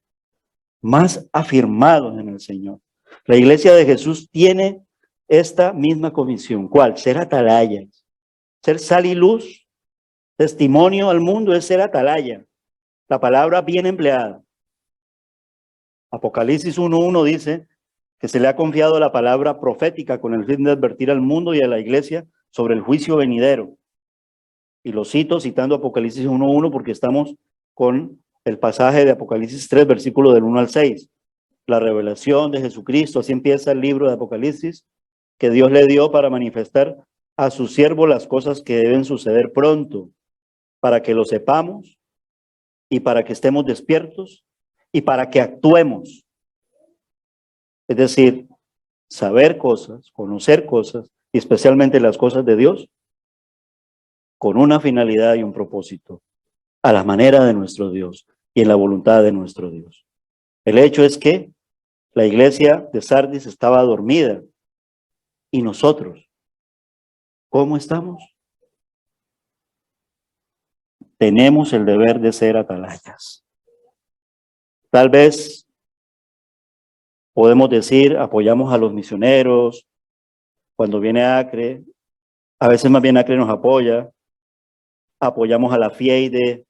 [SPEAKER 4] afirmados en el Señor. La iglesia de Jesús tiene esta misma comisión. ¿Cuál? Ser atalayas. Ser sal y luz. Testimonio al mundo es ser atalaya. La palabra bien empleada. Apocalipsis 1:1 dice que se le ha confiado la palabra profética con el fin de advertir al mundo y a la iglesia sobre el juicio venidero. Y lo cito citando Apocalipsis 1:1 porque estamos con el pasaje de Apocalipsis 3, versículo del 1 al 6. La revelación de Jesucristo, así empieza el libro de Apocalipsis, que Dios le dio para manifestar a su siervo las cosas que deben suceder pronto, para que lo sepamos y para que estemos despiertos y para que actuemos. Es decir, saber cosas, conocer cosas, y especialmente las cosas de Dios, con una finalidad y un propósito, a la manera de nuestro Dios y en la voluntad de nuestro Dios. El hecho es que la iglesia de Sardis estaba dormida. ¿Y nosotros? ¿Cómo estamos? Tenemos el deber de ser atalayas. Tal vez podemos decir, apoyamos a los misioneros, cuando viene Acre, a veces más bien Acre nos apoya, apoyamos a la FIEIDE,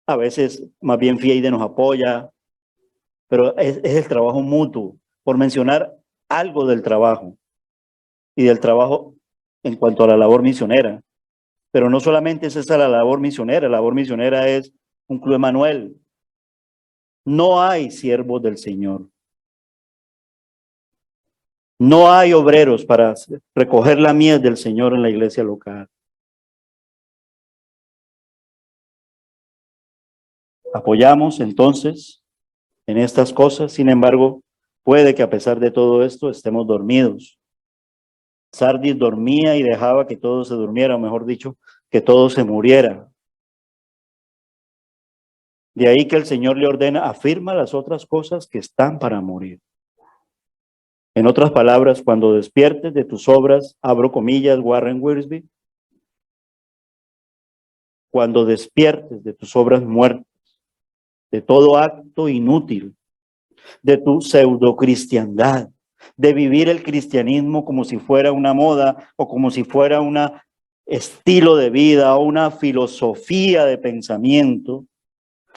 [SPEAKER 4] a veces más bien FIEIDE nos apoya, pero es el trabajo mutuo, por mencionar algo del trabajo y del trabajo en cuanto a la labor misionera. Pero no solamente es esa la labor misionera es un Club Emanuel. No hay siervos del Señor. No hay obreros para recoger la mies del Señor en la iglesia local. Apoyamos entonces en estas cosas, sin embargo, puede que a pesar de todo esto estemos dormidos. Sardis dormía y dejaba que todo se durmiera, o mejor dicho, que todo se muriera. De ahí que el Señor le ordena, afirma las otras cosas que están para morir. En otras palabras, cuando despiertes de tus obras, abro comillas, Warren Wiersbe, cuando despiertes de tus obras muertas, de todo acto inútil, de tu pseudocristiandad, de vivir el cristianismo como si fuera una moda o como si fuera un estilo de vida o una filosofía de pensamiento,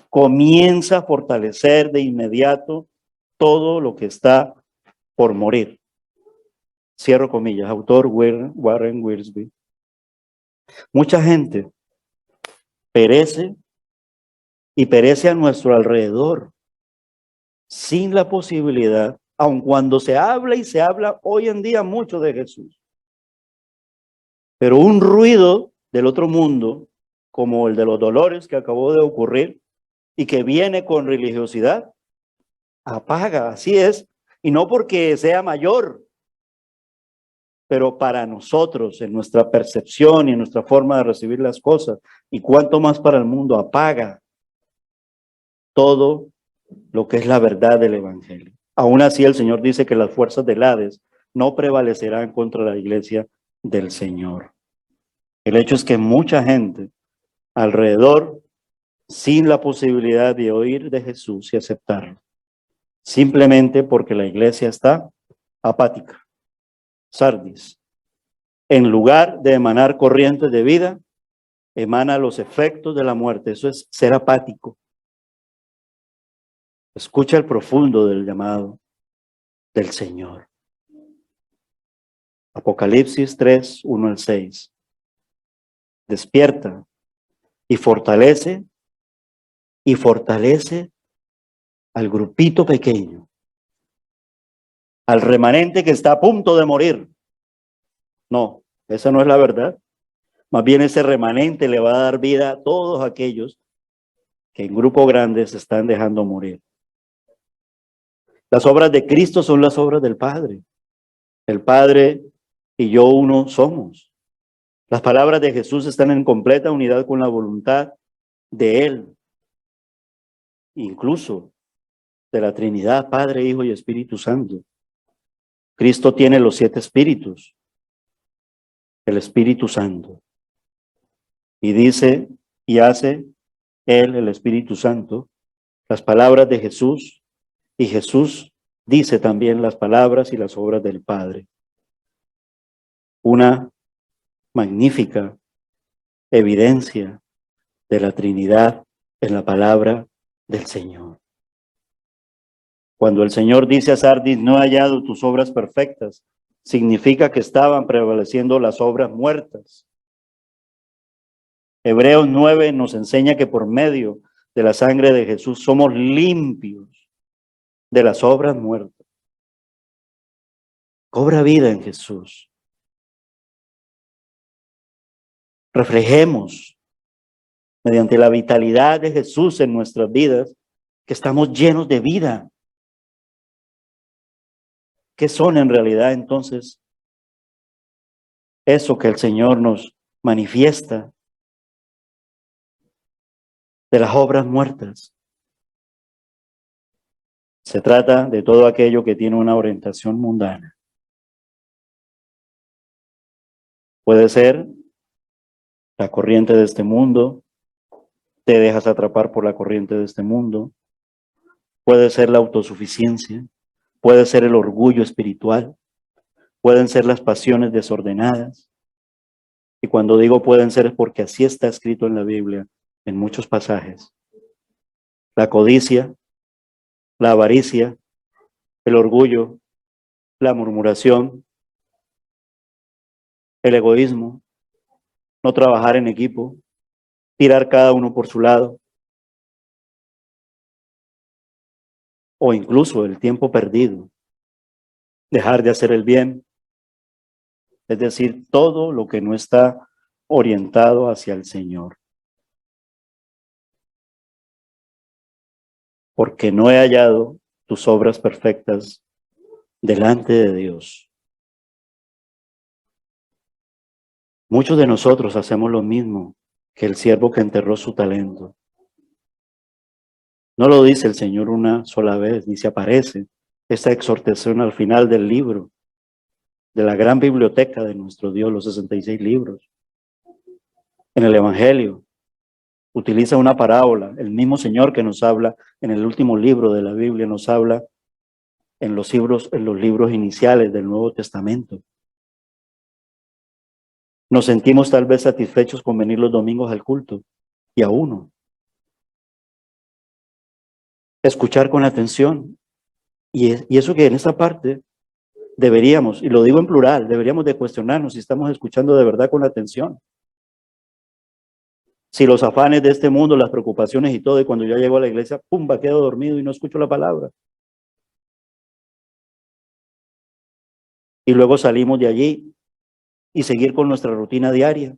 [SPEAKER 4] comienza a fortalecer de inmediato todo lo que está por morir. Cierro comillas, autor Warren Wiersbe. Mucha gente perece y perece a nuestro alrededor sin la posibilidad, aun cuando se habla y se habla hoy en día mucho de Jesús. Pero un ruido del otro mundo, como el de los dolores que acabó de ocurrir y que viene con religiosidad, apaga, así es, y no porque sea mayor, pero para nosotros, en nuestra percepción y en nuestra forma de recibir las cosas, y cuanto más para el mundo, apaga todo lo que es la verdad del Evangelio. Aún así, el Señor dice que las fuerzas del Hades no prevalecerán contra la iglesia del Señor. El hecho es que mucha gente alrededor, sin la posibilidad de oír de Jesús y aceptarlo, simplemente porque la iglesia está apática. Sardis, en lugar de emanar corrientes de vida, emana los efectos de la muerte. Eso es ser apático. Escucha el profundo del llamado del Señor. Apocalipsis 3, 1 al 6. Despierta y fortalece al grupito pequeño, al remanente que está a punto de morir. No, esa no es la verdad. Más bien ese remanente le va a dar vida a todos aquellos que en grupos grandes se están dejando morir. Las obras de Cristo son las obras del Padre. El Padre y yo uno somos. Las palabras de Jesús están en completa unidad con la voluntad de Él, incluso de la Trinidad, Padre, Hijo y Espíritu Santo. Cristo tiene los 7 espíritus, el Espíritu Santo. Y dice y hace Él, el Espíritu Santo, las palabras de Jesús, y Jesús dice también las palabras y las obras del Padre. Una magnífica evidencia de la Trinidad en la palabra del Señor. Cuando el Señor dice a Sardis, no he hallado tus obras perfectas, significa que estaban prevaleciendo las obras muertas. Hebreos 9 nos enseña que por medio de la sangre de Jesús somos limpios de las obras muertas. Cobra vida en Jesús. Reflejemos mediante la vitalidad de Jesús en nuestras vidas que estamos llenos de vida. ¿Qué son en realidad entonces eso que el Señor nos manifiesta de las obras muertas? Se trata de todo aquello que tiene una orientación mundana. Puede ser la corriente de este mundo, te dejas atrapar por la corriente de este mundo. Puede ser la autosuficiencia, puede ser el orgullo espiritual, pueden ser las pasiones desordenadas. Y cuando digo pueden ser es porque así está escrito en la Biblia, en muchos pasajes. La codicia, la avaricia, el orgullo, la murmuración, el egoísmo, no trabajar en equipo, tirar cada uno por su lado, o incluso el tiempo perdido, dejar de hacer el bien, es decir, todo lo que no está orientado hacia el Señor. Porque no he hallado tus obras perfectas delante de Dios. Muchos de nosotros hacemos lo mismo que el siervo que enterró su talento. No lo dice el Señor una sola vez, ni se aparece esta exhortación al final del libro, de la gran biblioteca de nuestro Dios, los 66 libros. En el Evangelio utiliza una parábola, el mismo Señor que nos habla en el último libro de la Biblia, nos habla en los libros iniciales del Nuevo Testamento. Nos sentimos tal vez satisfechos con venir los domingos al culto, y a uno. Escuchar con atención. Y eso que en esta parte deberíamos, y lo digo en plural, deberíamos de cuestionarnos si estamos escuchando de verdad con atención. Si los afanes de este mundo, las preocupaciones y todo, y cuando yo llego a la iglesia, pumba, quedo dormido y no escucho la palabra. Y luego salimos de allí y seguir con nuestra rutina diaria.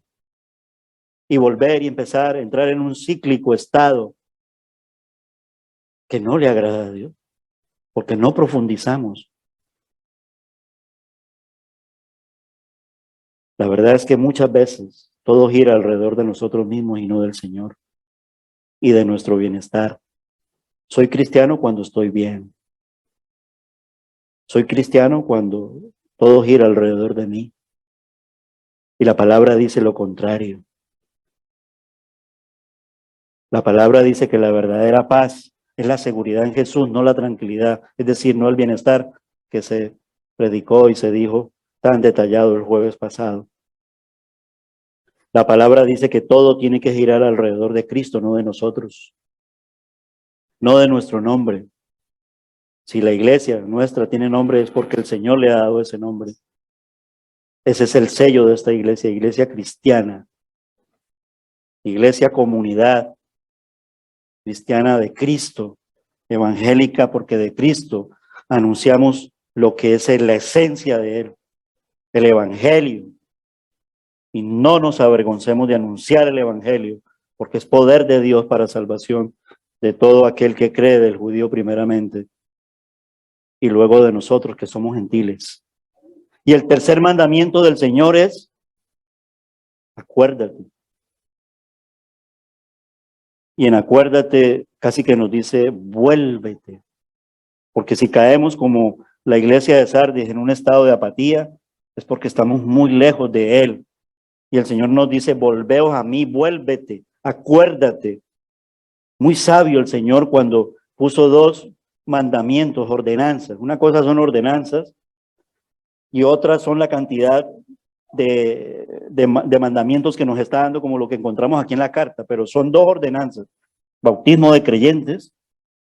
[SPEAKER 4] Y volver y empezar a entrar en un cíclico estado que no le agrada a Dios, porque no profundizamos. La verdad es que muchas veces todo gira alrededor de nosotros mismos y no del Señor y de nuestro bienestar. Soy cristiano cuando estoy bien. Soy cristiano cuando todo gira alrededor de mí. Y la palabra dice lo contrario. La palabra dice que la verdadera paz es la seguridad en Jesús, no la tranquilidad, es decir, no el bienestar que se predicó y se dijo tan detallado el jueves pasado. La palabra dice que todo tiene que girar alrededor de Cristo, no de nosotros, no de nuestro nombre. Si la iglesia nuestra tiene nombre es porque el Señor le ha dado ese nombre. Ese es el sello de esta iglesia, iglesia cristiana, iglesia comunidad cristiana de Cristo, evangélica porque de Cristo anunciamos lo que es la esencia de Él, el evangelio. Y no nos avergoncemos de anunciar el evangelio, porque es poder de Dios para salvación de todo aquel que cree, del judío primeramente, y luego de nosotros que somos gentiles. Y el tercer mandamiento del Señor es, acuérdate. Y en acuérdate casi que nos dice, vuélvete. Porque si caemos como la iglesia de Sardis en un estado de apatía, es porque estamos muy lejos de Él. Y el Señor nos dice, volveos a mí, vuélvete, acuérdate. Muy sabio el Señor cuando puso dos mandamientos, ordenanzas. Una cosa son ordenanzas y otra son la cantidad de mandamientos que nos está dando, como lo que encontramos aquí en la carta, pero son dos ordenanzas, bautismo de creyentes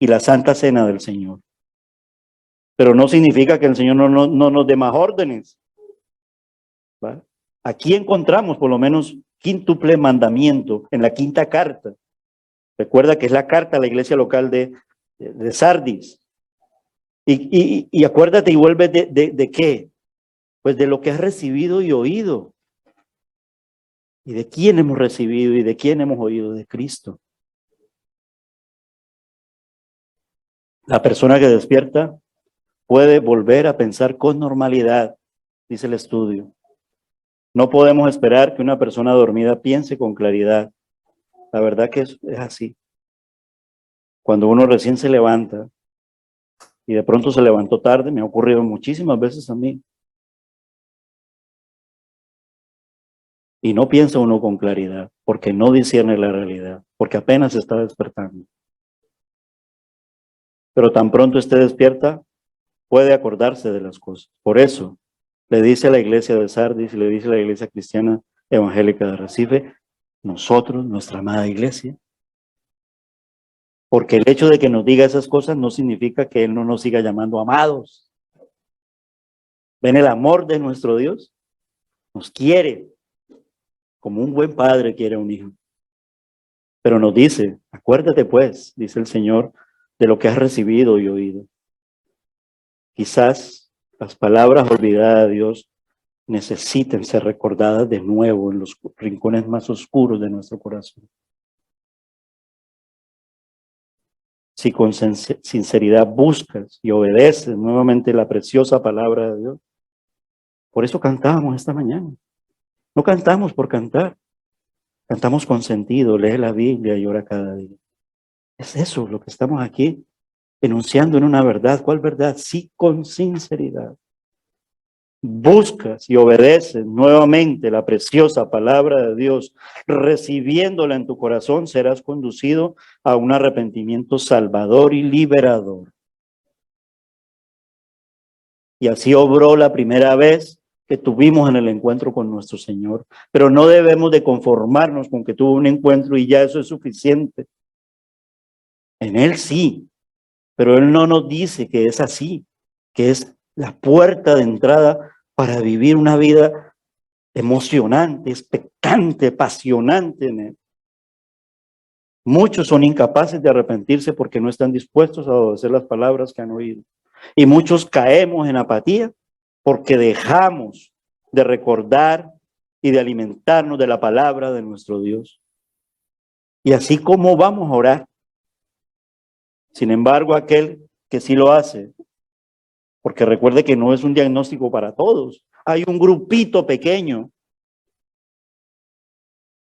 [SPEAKER 4] y la Santa Cena del Señor. Pero no significa que el Señor no nos dé más órdenes. ¿Va? Aquí encontramos por lo menos quíntuple mandamiento en la quinta carta. Recuerda que es la carta a la iglesia local de Sardis. Y acuérdate y vuelve de qué. Pues de lo que has recibido y oído. ¿Y de quién hemos recibido y de quién hemos oído? De Cristo. La persona que despierta puede volver a pensar con normalidad, dice el estudio. No podemos esperar que una persona dormida piense con claridad. La verdad que es así. Cuando uno recién se levanta y de pronto se levantó tarde, me ha ocurrido muchísimas veces a mí. Y no piensa uno con claridad, porque no discierne la realidad, porque apenas se está despertando. Pero tan pronto esté despierta, puede acordarse de las cosas. Por eso, le dice a la iglesia de Sardis y le dice a la iglesia cristiana evangélica de Recife, nosotros, nuestra amada iglesia, porque el hecho de que nos diga esas cosas no significa que Él no nos siga llamando amados. ¿Ven el amor de nuestro Dios? Nos quiere, como un buen padre quiere a un hijo. Pero nos dice, acuérdate pues, dice el Señor, de lo que has recibido y oído. Quizás las palabras olvidadas de Dios necesiten ser recordadas de nuevo en los rincones más oscuros de nuestro corazón. Si con sinceridad buscas y obedeces nuevamente la preciosa palabra de Dios. Por eso cantamos esta mañana. No cantamos por cantar. Cantamos con sentido, lee la Biblia y ora cada día. Es eso lo que estamos aquí enunciando en una verdad. ¿Cuál verdad? Sí, con sinceridad. Buscas y obedeces nuevamente la preciosa palabra de Dios, recibiéndola en tu corazón, serás conducido a un arrepentimiento salvador y liberador. Y así obró la primera vez que tuvimos en el encuentro con nuestro Señor. Pero no debemos de conformarnos con que tuvo un encuentro y ya eso es suficiente. En Él sí, pero Él no nos dice que es así, que es la puerta de entrada para vivir una vida emocionante, expectante, apasionante en Él. Muchos son incapaces de arrepentirse porque no están dispuestos a obedecer las palabras que han oído. Y muchos caemos en apatía porque dejamos de recordar y de alimentarnos de la palabra de nuestro Dios. Y así como vamos a orar. Sin embargo, aquel que sí lo hace, porque recuerde que no es un diagnóstico para todos. Hay un grupito pequeño.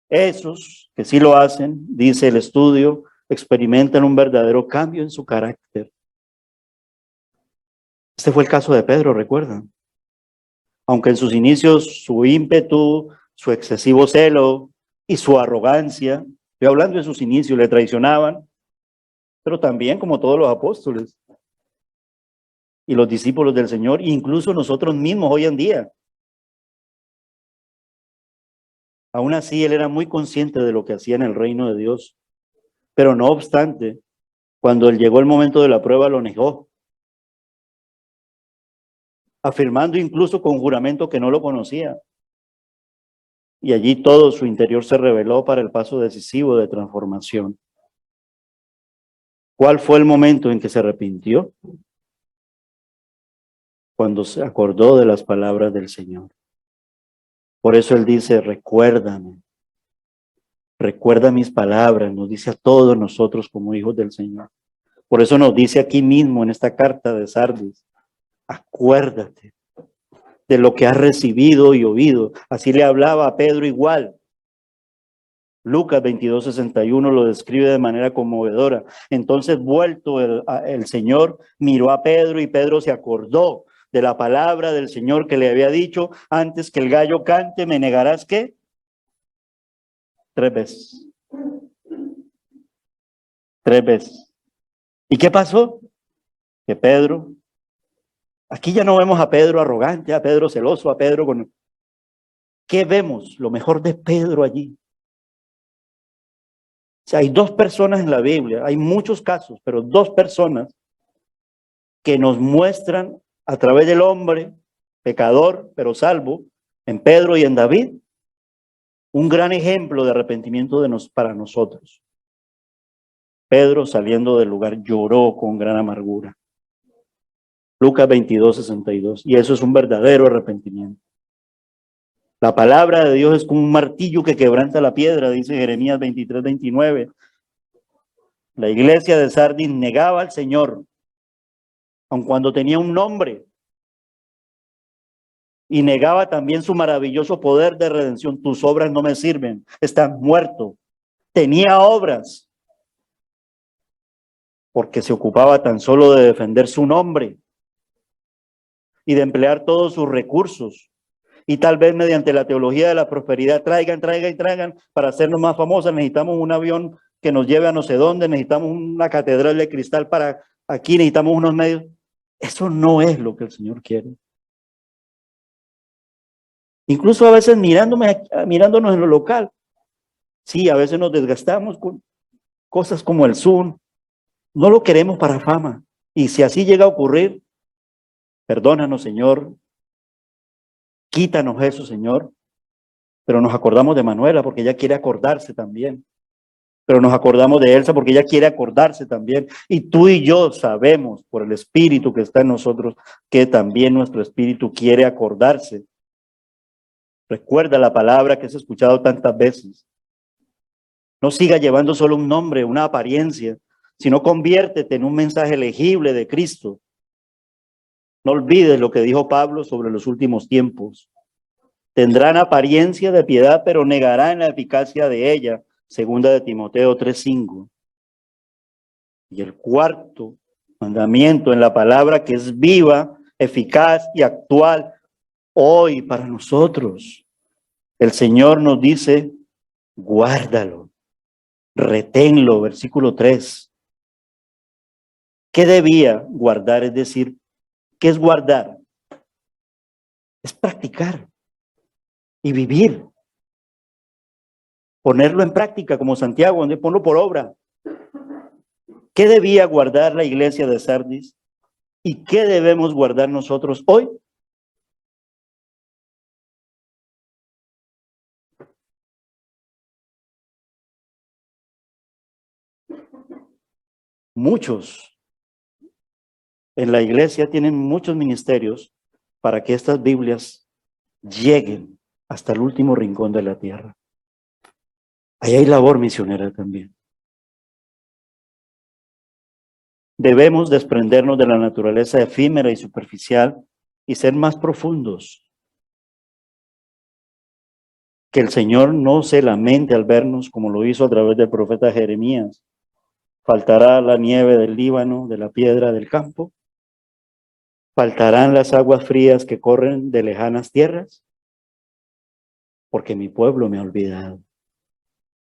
[SPEAKER 4] Esos que sí lo hacen, dice el estudio, experimentan un verdadero cambio en su carácter. Este fue el caso de Pedro, ¿recuerdan? Aunque en sus inicios su ímpetu, su excesivo celo y su arrogancia, estoy hablando de sus inicios, le traicionaban, pero también como todos los apóstoles y los discípulos del Señor, incluso nosotros mismos hoy en día. Aún así, él era muy consciente de lo que hacía en el reino de Dios. Pero no obstante, cuando llegó el momento de la prueba, lo negó, afirmando incluso con juramento que no lo conocía. Y allí todo su interior se reveló para el paso decisivo de transformación. ¿Cuál fue el momento en que se arrepintió? Cuando se acordó de las palabras del Señor. Por eso él dice, recuérdame, recuerda mis palabras, nos dice a todos nosotros como hijos del Señor. Por eso nos dice aquí mismo en esta carta de Sardis, acuérdate de lo que has recibido y oído. Así le hablaba a Pedro igual. Lucas 22:61 lo describe de manera conmovedora. Entonces, vuelto el Señor, miró a Pedro y Pedro se acordó de la palabra del Señor que le había dicho, antes que el gallo cante, me negarás, ¿qué? 3 veces. 3 veces. ¿Y qué pasó? Que Pedro, aquí ya no vemos a Pedro arrogante, a Pedro celoso, a Pedro con... ¿Qué vemos? Lo mejor de Pedro allí. O sea, hay 2 personas en la Biblia, hay muchos casos, pero 2 personas que nos muestran a través del hombre, pecador, pero salvo, en Pedro y en David, un gran ejemplo de arrepentimiento para nosotros. Pedro, saliendo del lugar, lloró con gran amargura. Lucas 22:62. Y eso es un verdadero arrepentimiento. La palabra de Dios es como un martillo que quebranta la piedra, dice Jeremías 23:29. La iglesia de Sardis negaba al Señor, aun cuando tenía un nombre, y negaba también su maravilloso poder de redención. Tus obras no me sirven, estás muerto. Tenía obras, porque se ocupaba tan solo de defender su nombre y de emplear todos sus recursos. Y tal vez mediante la teología de la prosperidad traigan para hacernos más famosas. Necesitamos un avión que nos lleve a no sé dónde, necesitamos una catedral de cristal para aquí, necesitamos unos medios. Eso no es lo que el Señor quiere. Incluso a veces mirándonos en lo local. Sí, a veces nos desgastamos con cosas como el Zoom. No lo queremos para fama. Y si así llega a ocurrir, perdónanos, Señor. Quítanos eso, Señor. Pero nos acordamos de Manuela porque ella quiere acordarse también. Pero nos acordamos de Elsa porque ella quiere acordarse también. Y tú y yo sabemos por el Espíritu que está en nosotros que también nuestro Espíritu quiere acordarse. Recuerda la palabra que has escuchado tantas veces. No siga llevando solo un nombre, una apariencia, sino conviértete en un mensaje legible de Cristo. No olvides lo que dijo Pablo sobre los últimos tiempos. Tendrán apariencia de piedad, pero negarán la eficacia de ella. Segunda de Timoteo 3:5. Y el cuarto mandamiento en la palabra que es viva, eficaz y actual hoy para nosotros. El Señor nos dice, guárdalo, reténlo, versículo 3. ¿Qué debía guardar? Es decir, ¿qué es guardar? Es practicar y vivir. Ponerlo en práctica como Santiago, donde ponlo por obra. ¿Qué debía guardar la iglesia de Sardis? ¿Y qué debemos guardar nosotros hoy? Muchos en la iglesia tienen muchos ministerios para que estas Biblias lleguen hasta el último rincón de la tierra. Ahí hay labor misionera también. Debemos desprendernos de la naturaleza efímera y superficial y ser más profundos. Que el Señor no se lamente al vernos como lo hizo a través del profeta Jeremías. Faltará la nieve del Líbano, de la piedra del campo. Faltarán las aguas frías que corren de lejanas tierras. Porque mi pueblo me ha olvidado.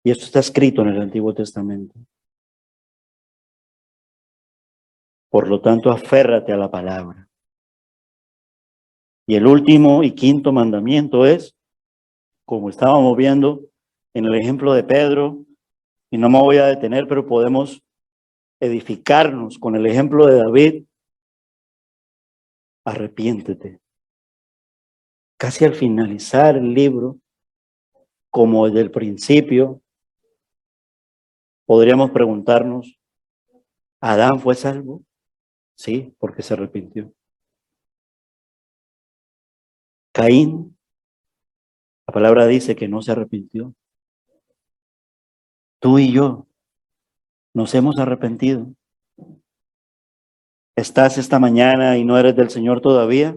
[SPEAKER 4] Y esto está escrito en el Antiguo Testamento. Por lo tanto, aférrate a la palabra. Y el último y quinto mandamiento es como estábamos viendo en el ejemplo de Pedro, y no me voy a detener, pero podemos edificarnos con el ejemplo de David. Arrepiéntete. Casi al finalizar el libro, como desde el principio, podríamos preguntarnos, ¿Adán fue salvo? Sí, porque se arrepintió. Caín, la palabra dice que no se arrepintió. Tú y yo nos hemos arrepentido. ¿Estás esta mañana y no eres del Señor todavía?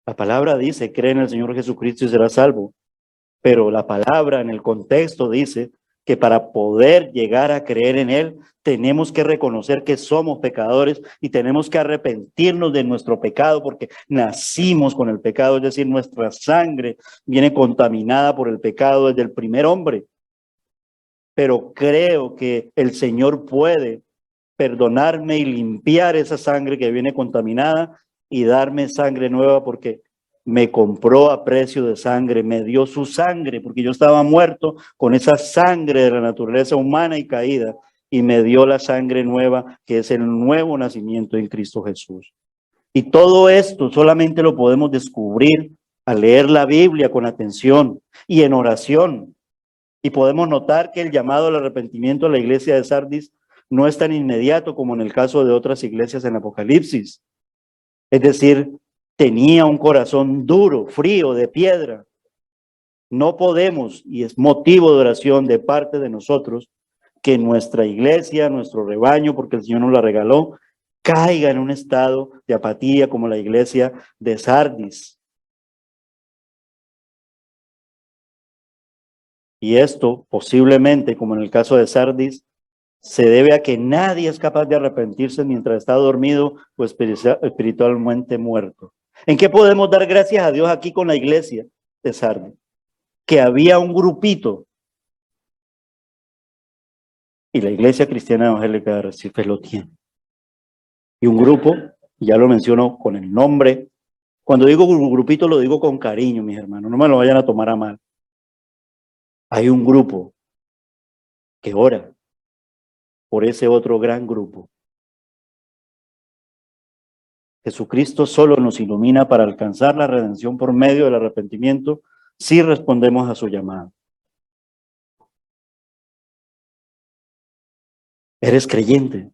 [SPEAKER 4] La palabra dice, cree en el Señor Jesucristo y serás salvo. Pero la palabra en el contexto dice que para poder llegar a creer en Él, tenemos que reconocer que somos pecadores y tenemos que arrepentirnos de nuestro pecado porque nacimos con el pecado, es decir, nuestra sangre viene contaminada por el pecado desde el primer hombre. Pero creo que el Señor puede perdonarme y limpiar esa sangre que viene contaminada y darme sangre nueva porque me compró a precio de sangre, me dio su sangre porque yo estaba muerto con esa sangre de la naturaleza humana y caída y me dio la sangre nueva que es el nuevo nacimiento en Cristo Jesús. Y todo esto solamente lo podemos descubrir al leer la Biblia con atención y en oración. Y podemos notar que el llamado al arrepentimiento a la iglesia de Sardis no es tan inmediato como en el caso de otras iglesias en Apocalipsis. Es decir, tenía un corazón duro, frío, de piedra. No podemos, y es motivo de oración de parte de nosotros, que nuestra iglesia, nuestro rebaño, porque el Señor nos la regaló, caiga en un estado de apatía como la iglesia de Sardis. Y esto, posiblemente, como en el caso de Sardis, se debe a que nadie es capaz de arrepentirse mientras está dormido o espiritualmente muerto. ¿En qué podemos dar gracias a Dios aquí con la iglesia de Sardis? Que había un grupito, y la iglesia cristiana evangélica de Recife lo tiene. Y un grupo, ya lo menciono con el nombre, cuando digo grupito lo digo con cariño, mis hermanos, no me lo vayan a tomar a mal. Hay un grupo que ora por ese otro gran grupo. Jesucristo solo nos ilumina para alcanzar la redención por medio del arrepentimiento si respondemos a su llamado. ¿Eres creyente?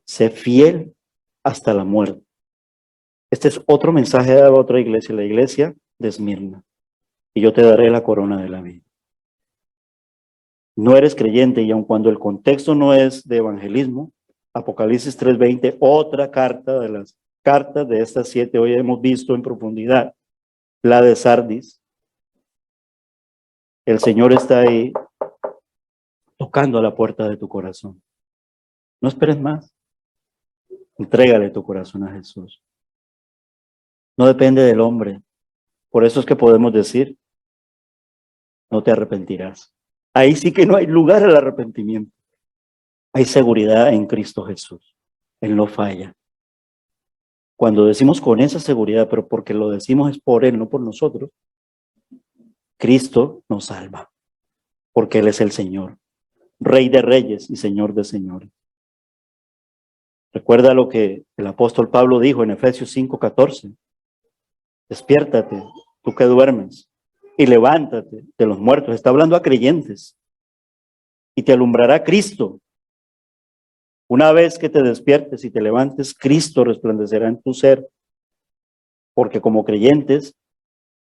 [SPEAKER 4] Sé fiel hasta la muerte. Este es otro mensaje de otra iglesia, la iglesia de Esmirna. Y yo te daré la corona de la vida. No eres creyente y aun cuando el contexto no es de evangelismo, Apocalipsis 3:20, otra carta de las cartas de estas 7 hoy hemos visto en profundidad, la de Sardis. El Señor está ahí tocando a la puerta de tu corazón. No esperes más. Entrégale tu corazón a Jesús. No depende del hombre. Por eso es que podemos decir, no te arrepentirás. Ahí sí que no hay lugar al arrepentimiento. Hay seguridad en Cristo Jesús. Él no falla. Cuando decimos con esa seguridad, pero porque lo decimos es por Él, no por nosotros, Cristo nos salva. Porque Él es el Señor, Rey de reyes y Señor de señores. Recuerda lo que el apóstol Pablo dijo en Efesios 5:14. Despiértate, tú que duermes, y levántate de los muertos. Está hablando a creyentes. Y te alumbrará Cristo. Una vez que te despiertes y te levantes, Cristo resplandecerá en tu ser. Porque como creyentes,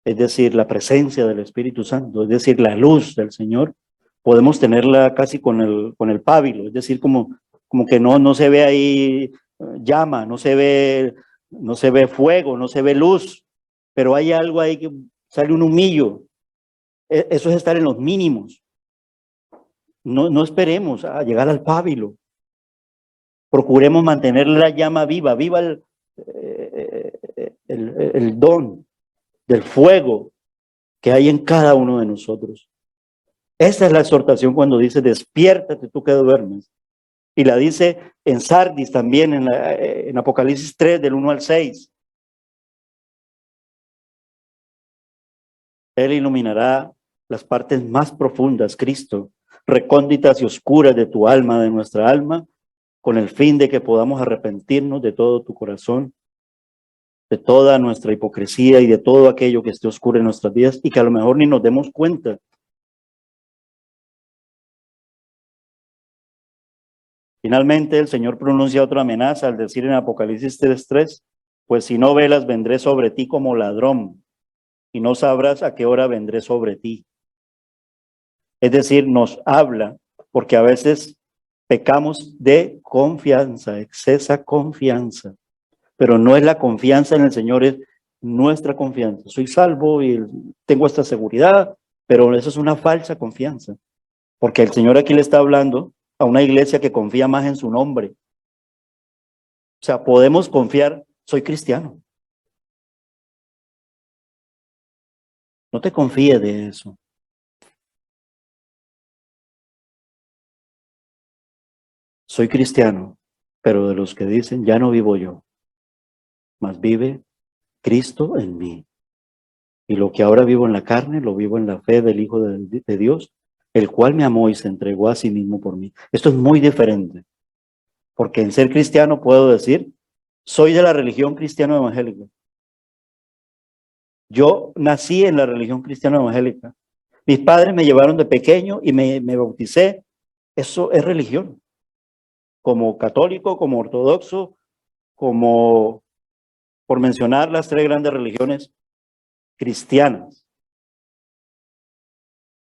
[SPEAKER 4] es decir, la presencia del Espíritu Santo, es decir, la luz del Señor, podemos tenerla casi con el pábilo, es decir, como que no se ve ahí llama, no se ve fuego, no se ve luz, pero hay algo ahí que sale un humillo. Eso es estar en los mínimos. No esperemos a llegar al pábilo. Procuremos mantener la llama viva, el don del fuego que hay en cada uno de nosotros. Esa es la exhortación cuando dice, despiértate tú que duermes. Y la dice en Sardis también, en Apocalipsis 3, del 1 al 6. Él iluminará las partes más profundas, Cristo, recónditas y oscuras de tu alma, de nuestra alma, con el fin de que podamos arrepentirnos de todo tu corazón, de toda nuestra hipocresía y de todo aquello que esté oscuro en nuestras vidas y que a lo mejor ni nos demos cuenta. Finalmente, el Señor pronuncia otra amenaza al decir en Apocalipsis 3:3, pues si no velas, vendré sobre ti como ladrón y no sabrás a qué hora vendré sobre ti. Es decir, nos habla porque a veces pecamos de confianza, excesa confianza, pero no es la confianza en el Señor, es nuestra confianza. Soy salvo y tengo esta seguridad, pero eso es una falsa confianza, porque el Señor aquí le está hablando a una iglesia que confía más en su nombre. O sea, podemos confiar, soy cristiano. No te confíes de eso. Soy cristiano, pero de los que dicen, ya no vivo yo, mas vive Cristo en mí. Y lo que ahora vivo en la carne, lo vivo en la fe del Hijo de Dios, el cual me amó y se entregó a sí mismo por mí. Esto es muy diferente, porque en ser cristiano puedo decir, soy de la religión cristiana evangélica. Yo nací en la religión cristiana evangélica. Mis padres me llevaron de pequeño y me bauticé. Eso es religión. Como católico, como ortodoxo, como por mencionar las tres grandes religiones cristianas.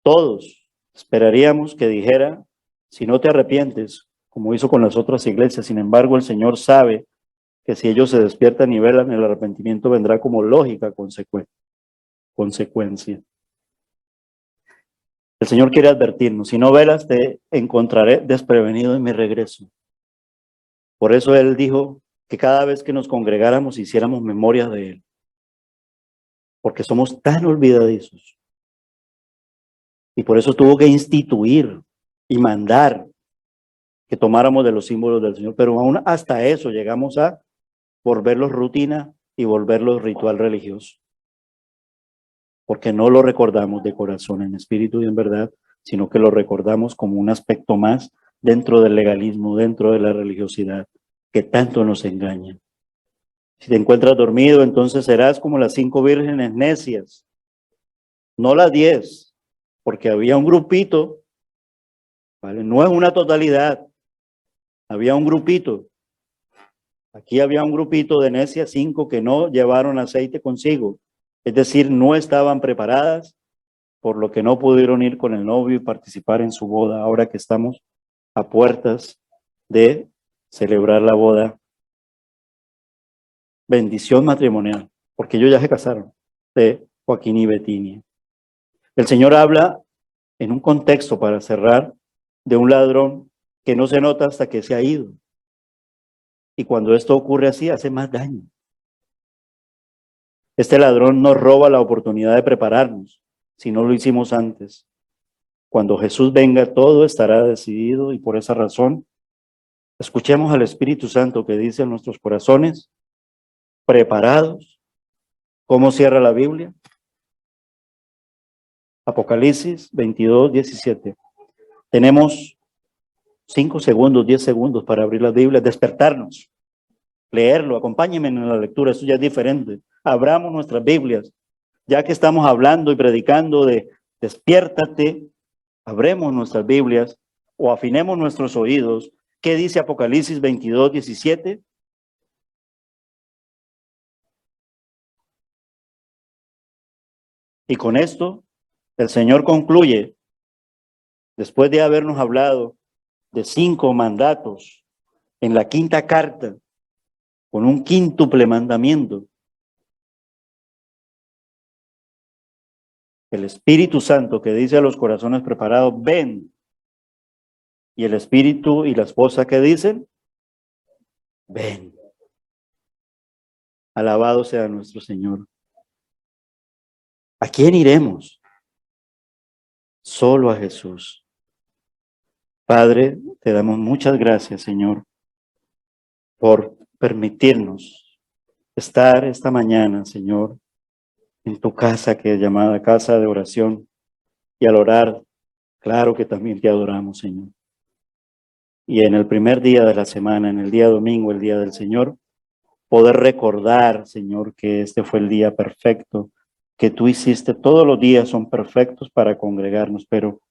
[SPEAKER 4] Todos esperaríamos que dijera, si no te arrepientes, como hizo con las otras iglesias. Sin embargo, el Señor sabe que si ellos se despiertan y velan, el arrepentimiento vendrá como lógica consecuencia. El Señor quiere advertirnos, si no velas, te encontraré desprevenido en mi regreso. Por eso Él dijo que cada vez que nos congregáramos hiciéramos memoria de Él, porque somos tan olvidadizos. Y por eso tuvo que instituir y mandar que tomáramos de los símbolos del Señor, pero aún hasta eso llegamos a volverlos rutina y volverlos ritual religioso, porque no lo recordamos de corazón, en espíritu y en verdad, sino que lo recordamos como un aspecto más dentro del legalismo, dentro de la religiosidad, que tanto nos engaña. Si te encuentras dormido, entonces serás como las 5 vírgenes necias, no las 10, porque había un grupito, ¿vale? No es una totalidad, había un grupito. Aquí había un grupito de necias, 5 que no llevaron aceite consigo. Es decir, no estaban preparadas, por lo que no pudieron ir con el novio y participar en su boda, ahora que estamos a puertas de celebrar la boda. Bendición matrimonial, porque ellos ya se casaron, de Joaquín y Betinia. El Señor habla en un contexto, para cerrar, de un ladrón que no se nota hasta que se ha ido. Y cuando esto ocurre así, hace más daño. Este ladrón nos roba la oportunidad de prepararnos, si no lo hicimos antes. Cuando Jesús venga, todo estará decidido y por esa razón, escuchemos al Espíritu Santo que dice en nuestros corazones, preparados. ¿Cómo cierra la Biblia? Apocalipsis 22:17. Tenemos 5 segundos, 10 segundos para abrir la Biblia, despertarnos, leerlo, acompáñenme en la lectura, eso ya es diferente. Abramos nuestras Biblias, ya que estamos hablando y predicando de despiértate, abremos nuestras Biblias o afinemos nuestros oídos. ¿Qué dice Apocalipsis 22:17? Y con esto, el Señor concluye, después de habernos hablado de 5 mandatos en la 5ª carta, con un quíntuple mandamiento. El Espíritu Santo que dice a los corazones preparados, ven. Y el Espíritu y la esposa que dicen, ven. Alabado sea nuestro Señor. ¿A quién iremos? Solo a Jesús. Padre, te damos muchas gracias, Señor, por permitirnos estar esta mañana, Señor, en tu casa que es llamada casa de oración. Y al orar, claro que también te adoramos, Señor. Y en el primer día de la semana, en el día domingo, el día del Señor, poder recordar, Señor, que este fue el día perfecto, que tú hiciste. Todos los días son perfectos para congregarnos, pero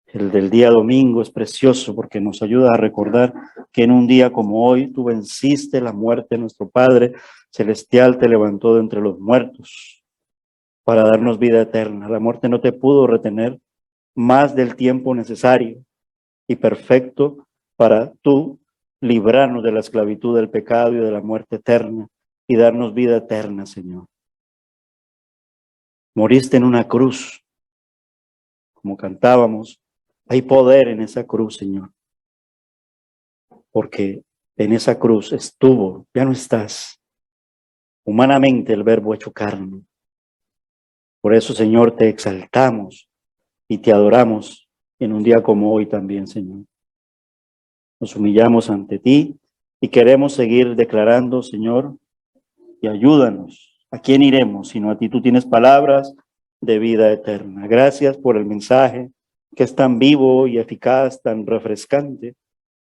[SPEAKER 4] el del día domingo es precioso porque nos ayuda a recordar que en un día como hoy tú venciste la muerte. Nuestro Padre Celestial te levantó de entre los muertos para darnos vida eterna. La muerte no te pudo retener más del tiempo necesario y perfecto para tú librarnos de la esclavitud del pecado y de la muerte eterna y darnos vida eterna, Señor. Moriste en una cruz, como cantábamos. Hay poder en esa cruz, Señor, porque en esa cruz estuvo, ya no estás, humanamente el Verbo hecho carne. Por eso, Señor, te exaltamos y te adoramos en un día como hoy también, Señor. Nos humillamos ante ti y queremos seguir declarando, Señor, y ayúdanos. ¿A quién iremos sino a ti? Tú tienes palabras de vida eterna. Gracias por el mensaje que es tan vivo y eficaz, tan refrescante.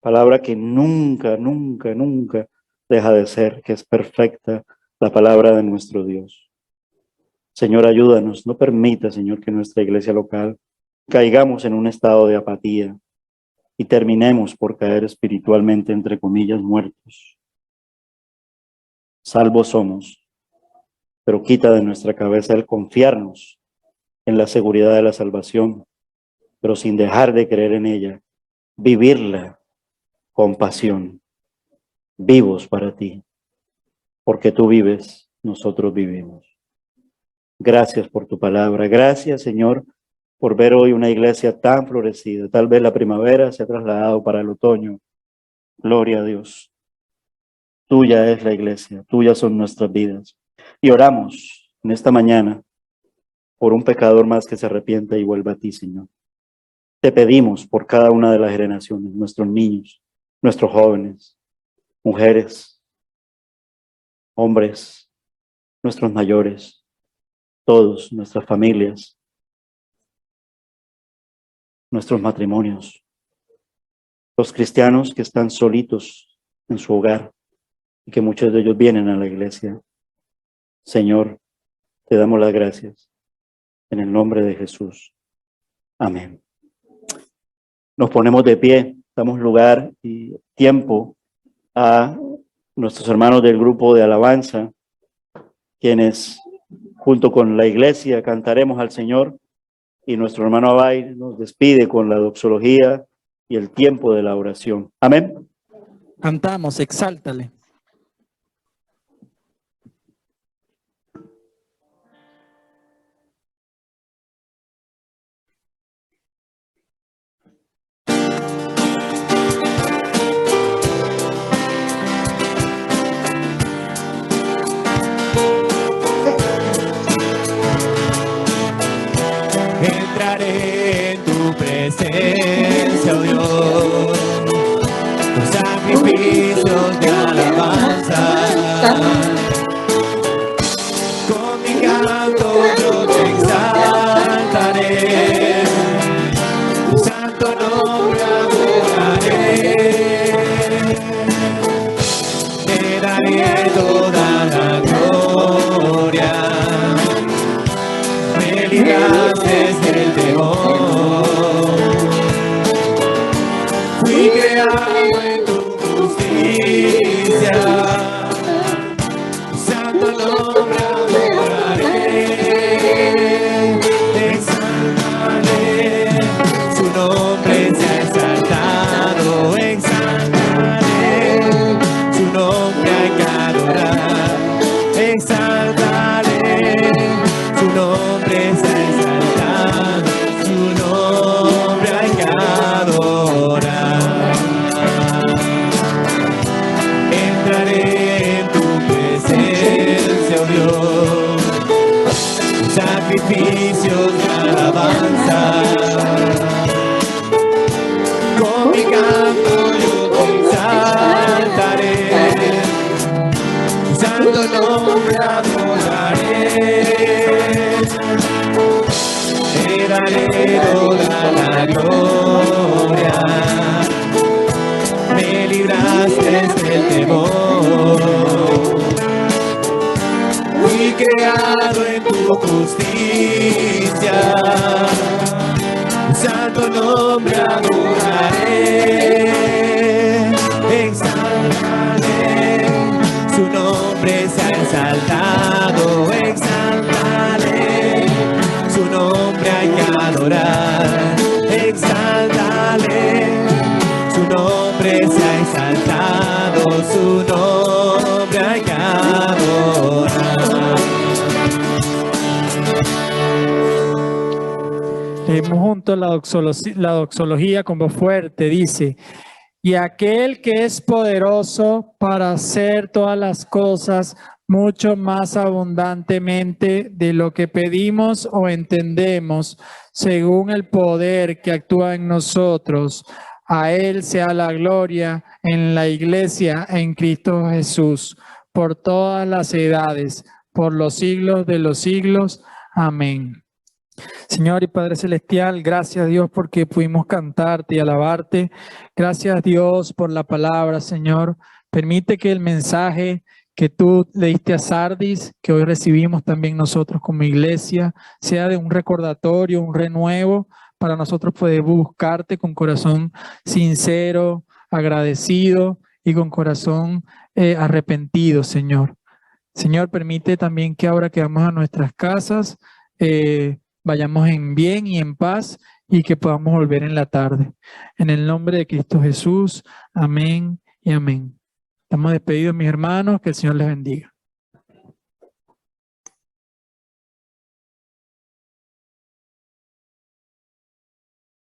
[SPEAKER 4] Palabra que nunca, nunca, nunca deja de ser, que es perfecta, la palabra de nuestro Dios. Señor, ayúdanos. No permita, Señor, que nuestra iglesia local caigamos en un estado de apatía y terminemos por caer espiritualmente, entre comillas, muertos. Salvos somos, pero quita de nuestra cabeza el confiarnos en la seguridad de la salvación, pero sin dejar de creer en ella, vivirla con pasión, vivos para ti, porque tú vives, nosotros vivimos. Gracias por tu palabra. Gracias, Señor, por ver hoy una iglesia tan florecida. Tal vez la primavera se ha trasladado para el otoño. Gloria a Dios. Tuya es la iglesia, tuyas son nuestras vidas. Y oramos en esta mañana por un pecador más que se arrepienta y vuelva a ti, Señor. Te pedimos por cada una de las generaciones, nuestros niños, nuestros jóvenes, mujeres, hombres, nuestros mayores, todos, nuestras familias, nuestros matrimonios, los cristianos que están solitos en su hogar y que muchos de ellos vienen a la iglesia. Señor, te damos las gracias en el nombre de Jesús. Amén. Nos ponemos de pie, damos lugar y tiempo a nuestros hermanos del grupo de alabanza, quienes junto con la iglesia cantaremos al Señor, y nuestro hermano Abay nos despide con la doxología y el tiempo de la oración. Amén.
[SPEAKER 1] Cantamos, exáltale.
[SPEAKER 3] Entraré en tu presencia, oh Dios, con sacrificios de alabanza. Con mi canto yo te exaltaré, tu santo nombre adoraré. Te daré toda la gloria. Me libraste del temor, fui creado en tu justicia, santo nombre adoraré, te exaltaré, su nombre se ha exaltado, exaltaré, su nombre hay que adorar, exaltaré, su nombre se ha exaltado, su nombre hay que adorar. Entraré en tu presencia, oh Dios, sacrificios de alabanza. Con mi canto yo te exaltaré. santo nombre adoraré. Te daré toda la gloria. Me libraste del temor. Fui creado en tu justicia. Santo nombre adoraré. Exáltale, su nombre se ha exaltado. Exáltale, su nombre hay que adorar. Exáltale, su nombre se ha exaltado. Su nombre hay que adorar.
[SPEAKER 1] Leemos juntos la doxología con voz fuerte. Dice: y aquel que es poderoso para hacer todas las cosas mucho más abundantemente de lo que pedimos o entendemos, según el poder que actúa en nosotros, a Él sea la gloria en la Iglesia en Cristo Jesús, por todas las edades, por los siglos de los siglos. Amén. Señor y Padre Celestial, gracias Dios porque pudimos cantarte y alabarte. Gracias Dios por la palabra, Señor. Permite que el mensaje que tú le diste a Sardis, que hoy recibimos también nosotros como iglesia, sea de un recordatorio, un renuevo para nosotros poder buscarte con corazón sincero, agradecido y con corazón arrepentido, Señor. Señor, permite también que ahora que vamos a nuestras casas, vayamos en bien y en paz y que podamos volver en la tarde. En el nombre de Cristo Jesús, amén y amén. Estamos despedidos, mis hermanos, que el Señor les bendiga.